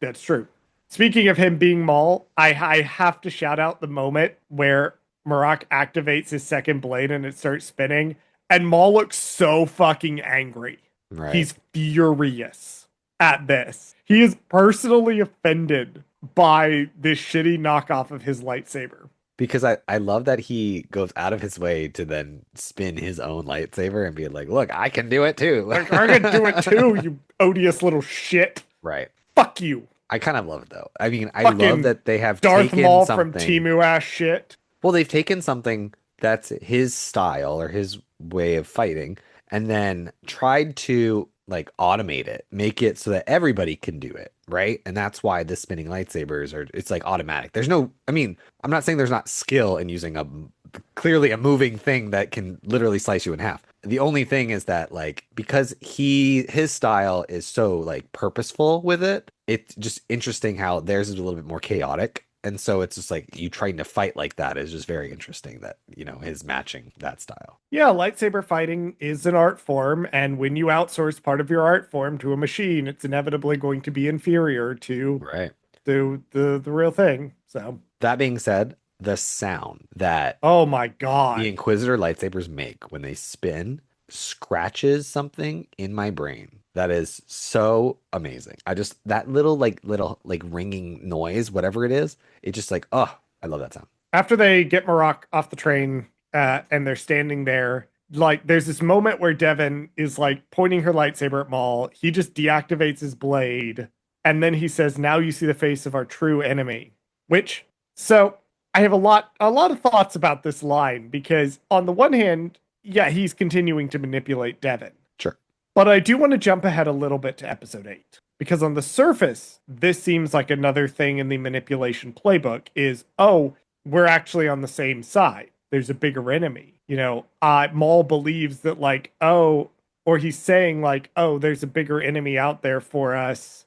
That's true. Speaking of him being Maul, I have to shout out the moment where Marrok activates his second blade and it starts spinning. And Maul looks so fucking angry. Right. He's furious at this. He is personally offended by this shitty knockoff of his lightsaber. Because I love that he goes out of his way to then spin his own lightsaber and be like, look, I can do it too. Like, I can do it too, you odious little shit. Right. Fuck you. I kind of love it though. I mean, I Fucking love that they have Darth taken Maul something. from Timu ass shit. Well, they've taken something that's his style or his way of fighting and then tried to like automate it, make it so that everybody can do it, right? And that's why the spinning lightsabers it's like automatic. There's no, I mean, I'm not saying there's not skill in using clearly a moving thing that can literally slice you in half. The only thing is that like because his style is so like purposeful with it, it's just interesting how theirs is a little bit more chaotic And so it's just like you trying to fight like that is just very interesting that, his matching that style. Yeah, lightsaber fighting is an art form, and when you outsource part of your art form to a machine, it's inevitably going to be inferior to Right. the real thing. So, That being said, the sound that oh my the God. Inquisitor lightsabers make when they spin scratches something in my brain. That is so amazing. I just that little like ringing noise, whatever it is, it just like, oh, I love that sound. After they get Marrok off the train, and they're standing there, like there's this moment where Devin is like pointing her lightsaber at Maul. He just deactivates his blade, and then he says, "Now you see the face of our true enemy." Which, so I have a lot of thoughts about this line because on the one hand, yeah, he's continuing to manipulate Devin. Sure. But I do want to jump ahead a little bit to episode 8 because on the surface, this seems like another thing in the manipulation playbook is, oh, we're actually on the same side. There's a bigger enemy. Maul believes that like, oh, or he's saying like, oh, there's a bigger enemy out there for us.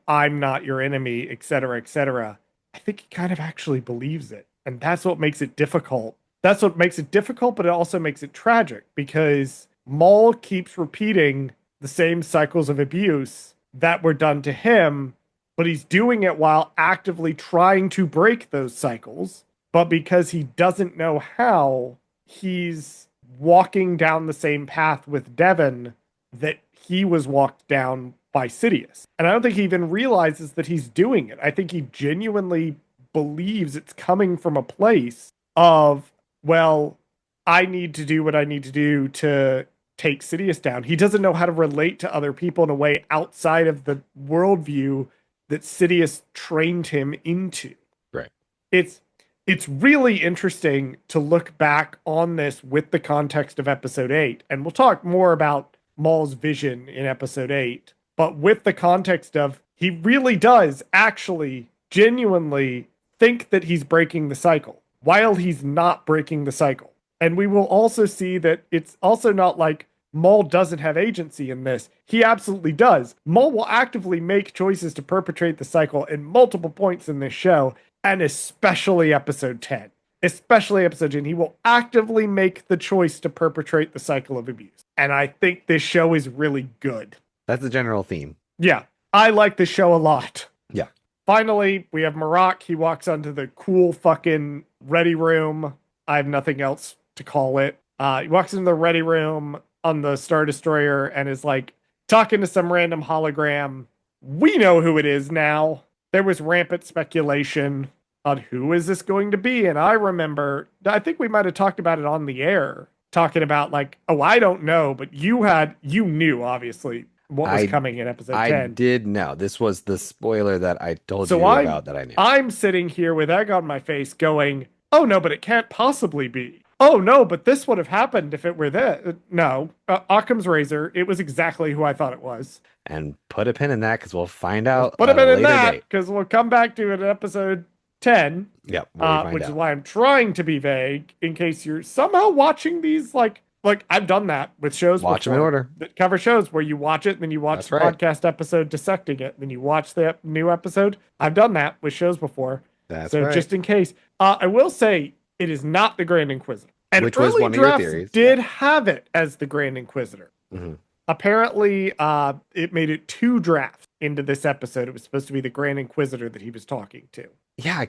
I'm not your enemy, et cetera, et cetera. I think he kind of actually believes it. And that's what makes it difficult. That's what makes it difficult, but it also makes it tragic because Maul keeps repeating the same cycles of abuse that were done to him, but he's doing it while actively trying to break those cycles. But because he doesn't know how, he's walking down the same path with Devin that he was walked down by Sidious. And I don't think he even realizes that he's doing it. I think he genuinely believes it's coming from a place of, well, I need to do what I need to do to take Sidious down. He doesn't know how to relate to other people in a way outside of the worldview that Sidious trained him into. Right. It's really interesting to look back on this with the context of episode 8. And we'll talk more about Maul's vision in episode 8, but with the context of he really does actually genuinely think that he's breaking the cycle while he's not breaking the cycle. And we will also see that it's also not like Maul doesn't have agency in this. He absolutely does. Maul will actively make choices to perpetrate the cycle in multiple points in this show, and especially episode 10. Especially episode 10. He will actively make the choice to perpetrate the cycle of abuse. And I think this show is really good. That's the general theme. Yeah, I like this show a lot. Yeah. Finally, we have Marrok. He walks onto the cool fucking ready room. I have nothing else to call it. He walks into the ready room on the Star Destroyer and is like talking to some random hologram. We know who it is now. There was rampant speculation on who is this going to be. And I think we might have talked about it on the air, talking about like, oh, I don't know, but you knew obviously what was coming in episode 10. I did know. This was the spoiler that I told you about that I knew. I'm sitting here with egg on my face going, oh no, but it can't possibly be. Oh no, but this would have happened if it were this. No, Occam's razor. It was exactly who I thought it was. And put a pin in that because we'll find out. Put a pin in that because we'll come back to it in episode 10. Yep, which is why I'm trying to be vague in case you're somehow watching these like I've done that with shows. Watch them in order. That cover shows where you watch it and then you watch the podcast episode dissecting it, then you watch the new episode. I've done that with shows before. That's so right. Just in case, I will say it is not the Grand Inquisitor. And which was one of your theories. Did have it as the Grand Inquisitor. Mm-hmm. Apparently, it made it 2 drafts into this episode. It was supposed to be the Grand Inquisitor that he was talking to. Yeah,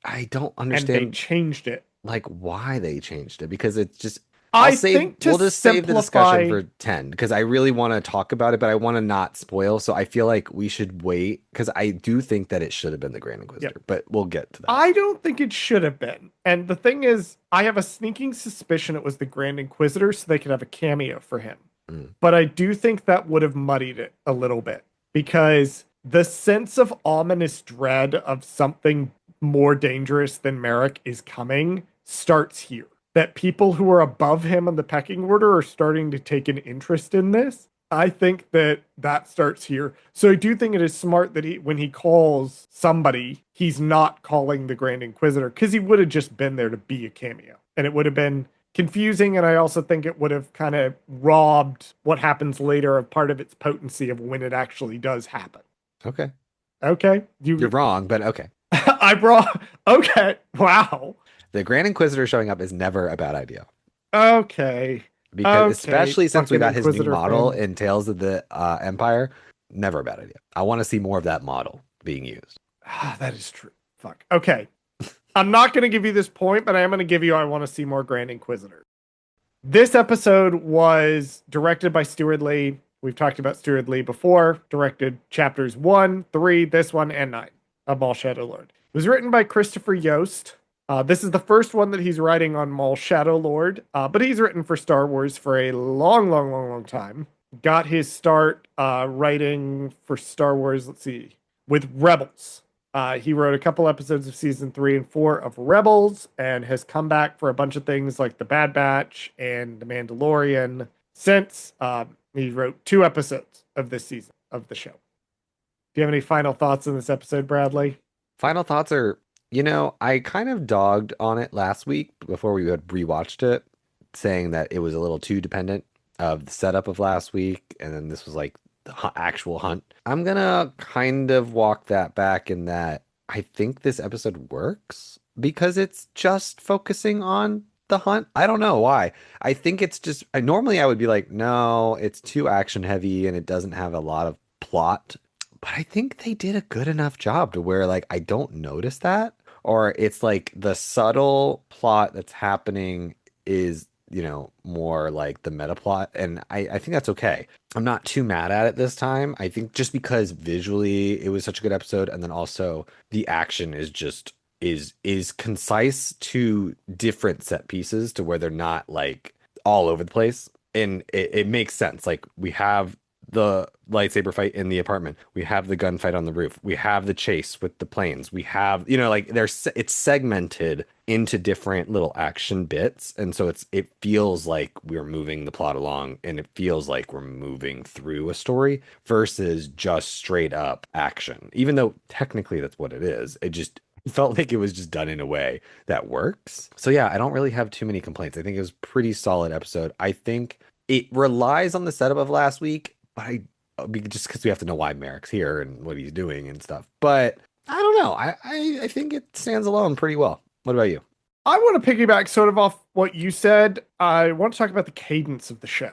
I don't understand. And they changed it. Like why they changed it because it's just. We'll just save the discussion for 10 because I really want to talk about it, but I want to not spoil. So I feel like we should wait because I do think that it should have been the Grand Inquisitor, but we'll get to that. I don't think it should have been. And the thing is, I have a sneaking suspicion it was the Grand Inquisitor so they could have a cameo for him. But I do think that would have muddied it a little bit because the sense of ominous dread of something more dangerous than Marrok is coming starts here. That people who are above him on the pecking order are starting to take an interest in this. I think that starts here. So I do think it is smart that when he calls somebody, he's not calling the Grand Inquisitor because he would have just been there to be a cameo. And it would have been confusing. And I also think it would have kind of robbed what happens later of part of its potency of when it actually does happen. Okay. Okay. You're wrong, but okay. I brought. Okay. Wow. The Grand Inquisitor showing up is never a bad idea. Okay. Because Okay. especially since we Fucking got his new Inquisitor model fan. in Tales of the Empire, never a bad idea. I want to see more of that model being used. Ah, that is true. Fuck. Okay. I'm not going to give you this point, but I am going to give you I want to see more Grand Inquisitor. This episode was directed by Stuart Lee. We've talked about Stuart Lee before, directed chapters 1, 3, this one, and 9 of Maul Shadow Lord. It was written by Christopher Yost. This is the first one that he's writing on Maul Shadow Lord, but he's written for Star Wars for a long, long, long, long time. Got his start writing for Star Wars, let's see, with Rebels. He wrote a couple episodes of season 3 and 4 of Rebels and has come back for a bunch of things like The Bad Batch and The Mandalorian since. He wrote 2 episodes of this season of the show. Do you have any final thoughts on this episode, Bradley? Final thoughts are, I kind of dogged on it last week before we had rewatched it, saying that it was a little too dependent of the setup of last week, and then this was like the actual hunt. I'm gonna kind of walk that back in that I think this episode works because it's just focusing on the hunt. I don't know why. I think it's just, normally I would be like, no, it's too action heavy and it doesn't have a lot of plot, but I think they did a good enough job to where like I don't notice that. Or it's like the subtle plot that's happening is, more like the meta plot. And I think that's okay. I'm not too mad at it this time. I think just because visually it was such a good episode, and then also the action is just is concise to different set pieces to where they're not like all over the place. And it makes sense. Like we have the lightsaber fight in the apartment. We have the gunfight on the roof. We have the chase with the planes. We have, like it's segmented into different little action bits. And so it feels like we're moving the plot along and it feels like we're moving through a story versus just straight up action. Even though technically that's what it is. It felt like it was just done in a way that works. So yeah, I don't really have too many complaints. I think it was a pretty solid episode. I think it relies on the setup of last week, but just because we have to know why Merrick's here and what he's doing and stuff. But I don't know. I think it stands alone pretty well. What about you? I want to piggyback sort of off what you said. I want to talk about the cadence of the show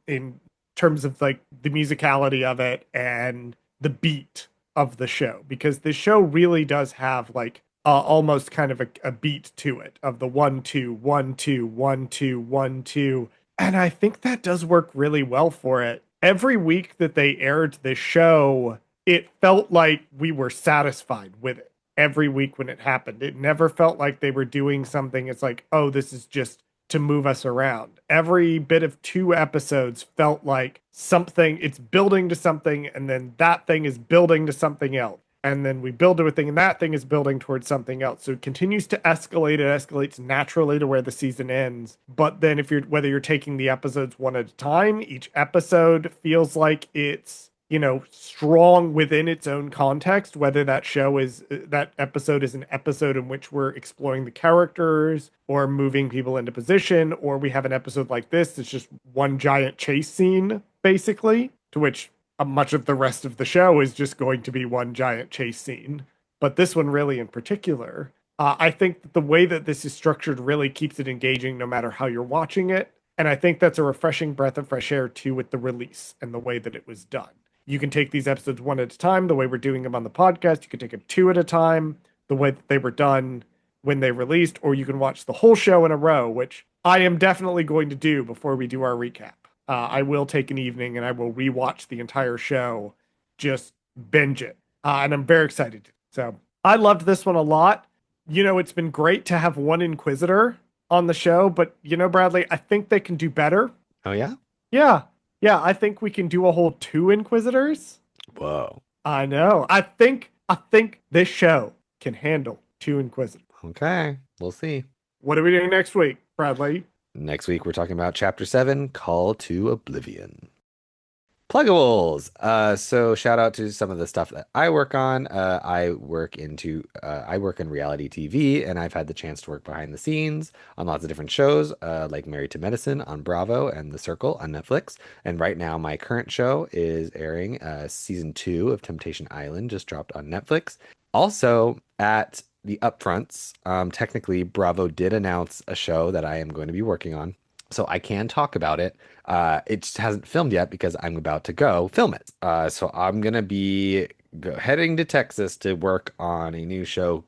in terms of like the musicality of it and the beat of the show, because the show really does have like almost kind of a beat to it of the 1 2 1 2 1 2 1 2, and I think that does work really well for it. Every week that they aired this show, it felt like we were satisfied with it every week when it happened. It never felt like they were doing something. It's like, oh, this is just to move us around. Every bit of 2 episodes felt like something, it's building to something, and then that thing is building to something else. And then we build to a thing, and that thing is building towards something else. So it continues to escalate. It escalates naturally to where the season ends. But then, if you're whether you're taking the episodes one at a time, each episode feels like it's strong within its own context, whether that episode is an episode in which we're exploring the characters or moving people into position, or we have an episode like this that's just one giant chase scene, basically, to which much of the rest of the show is just going to be one giant chase scene. But this one, really in particular, I think that the way that this is structured really keeps it engaging no matter how you're watching it. And I think that's a refreshing breath of fresh air too with the release and the way that it was done. You can take these episodes one at a time, the way we're doing them on the podcast. You can take them 2 at a time, the way that they were done when they released, or you can watch the whole show in a row, which I am definitely going to do before we do our recap. I will take an evening and I will rewatch the entire show, just binge it. And I'm very excited. So I loved this one a lot. It's been great to have one Inquisitor on the show, but Bradley, I think they can do better. Oh yeah? Yeah. Yeah, I think we can do a whole 2 Inquisitors. Whoa. I know. I think this show can handle 2 Inquisitors. Okay. We'll see. What are we doing next week, Bradley? Next week we're talking about Chapter 7, Call to Oblivion. Pluggables. So shout out to some of the stuff that I work on. I work in reality TV, and I've had the chance to work behind the scenes on lots of different shows, like Married to Medicine on Bravo and The Circle on Netflix. And right now, my current show is airing. Season 2 of Temptation Island just dropped on Netflix. Also, at the upfronts, technically, Bravo did announce a show that I am going to be working on, so I can talk about it. It just hasn't filmed yet because I'm about to go film it. So I'm gonna be heading to Texas to work on a new show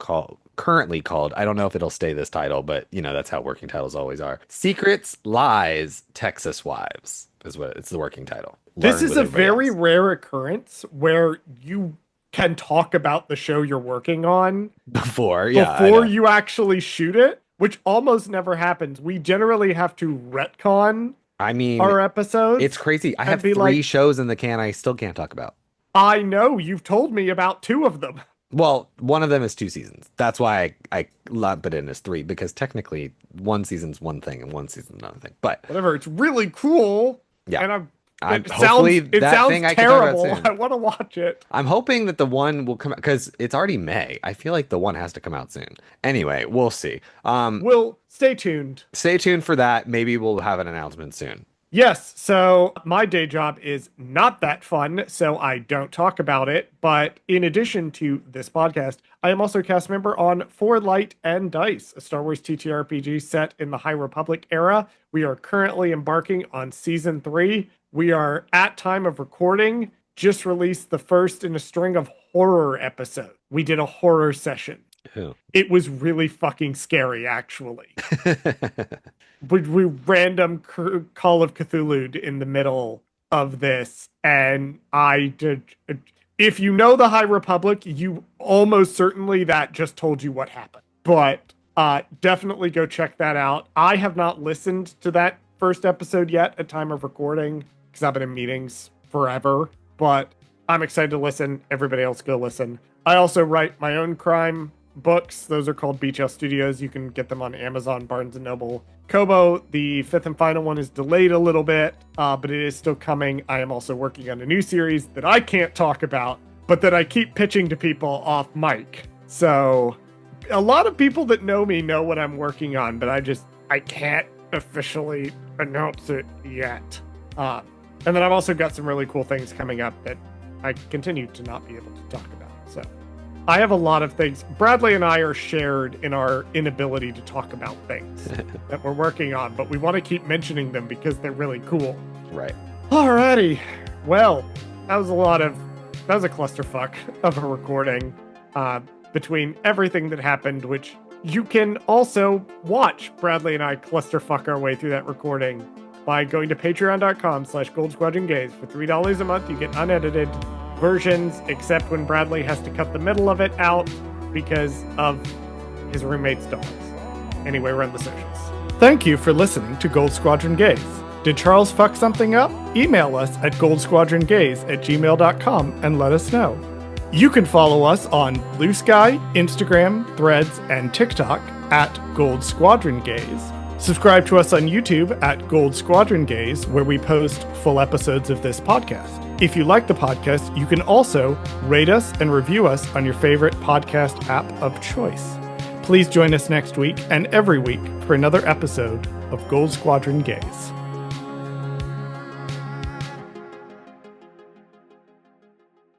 currently called, I don't know if it'll stay this title, but you know, that's how working titles always are. Secrets, Lies, Texas Wives is what it's the working title. This Learn is with a everybody very else. rare occurrence where you can talk about the show you're working on Before, yeah, I before know. you actually shoot it, which almost never happens. We generally have to retcon I mean, our it's episodes crazy. I and have be three like, shows in the can I still can't talk about. I know you've told me about two of them. Well, one of them is 2 seasons. That's why I lump it in as three, because technically one season's one thing and one season's another thing. But Whatever, it's really cool. yeah, And I'm hopefully it that sounds thing I can talk about terrible. I soon. want to watch it. I'm hoping that the one will come out because it's already May. I feel like the one has to come out soon. Anyway, we'll see. Will stay tuned. Stay tuned for that. Maybe we'll have an announcement soon. Yes, so my day job is not that fun, so I don't talk about it. But in addition to this podcast, I am also a cast member on For Light and Dice, a Star Wars TTRPG set in the High Republic era. We are currently embarking on season 3. We are at time of recording, just released the first in a string of horror episodes. We did a horror session. Ooh. It was really fucking scary, actually. We random Call of Cthulhu in the middle of this, and I did. If you know the High Republic, you almost certainly that just told you what happened. But definitely go check that out. I have not listened to that first episode yet at time of recording because I've been in meetings forever. But I'm excited to listen. Everybody else go listen. I also write my own crime books. Those are called Beach House Studios. You can get them on Amazon, Barnes and Noble, Kobo. The fifth and final one is delayed a little bit, but it is still coming. I am also working on a new series that I can't talk about, but that I keep pitching to people off mic. So a lot of people that know me know what I'm working on, but I can't officially announce it yet. And then I've also got some really cool things coming up that I continue to not be able to talk about. So I have a lot of things. Bradley and I are shared in our inability to talk about things that we're working on, but we want to keep mentioning them because they're really cool. Right. Alrighty. Well, that was a clusterfuck of a recording between everything that happened, which you can also watch Bradley and I clusterfuck our way through that recording by going to patreon.com/Gold Squadron Gaze. For $3 a month, you get unedited versions, except when Bradley has to cut the middle of it out because of his roommate's dogs. Anyway, run the socials. Thank you for listening to Gold Squadron Gaze. Did Charles fuck something up? Email us at goldsquadrongaze@gmail.com and let us know. You can follow us on BlueSky, Instagram, Threads, and TikTok at Gold Squadron Gaze. Subscribe to us on YouTube at Gold Squadron Gaze, where we post full episodes of this podcast. If you like the podcast, you can also rate us and review us on your favorite podcast app of choice. Please join us next week and every week for another episode of Gold Squadron Gaze.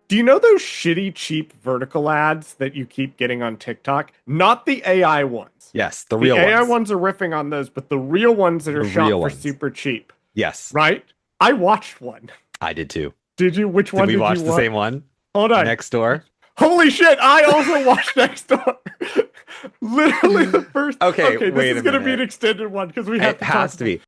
Do you know those shitty, cheap vertical ads that you keep getting on TikTok? Not the AI ones. Yes, the The real AI ones. ones are riffing on those, but the real ones that are The shot real for ones. super cheap, Yes, right? I watched one. I did too. Did you? Which Did one we did watch you the watch? same one? Hold on. Next door. Holy shit, I also watched Next Door. Literally the first. Okay, Okay, this wait is a going to be minute. an extended one because we have It to has talk to be.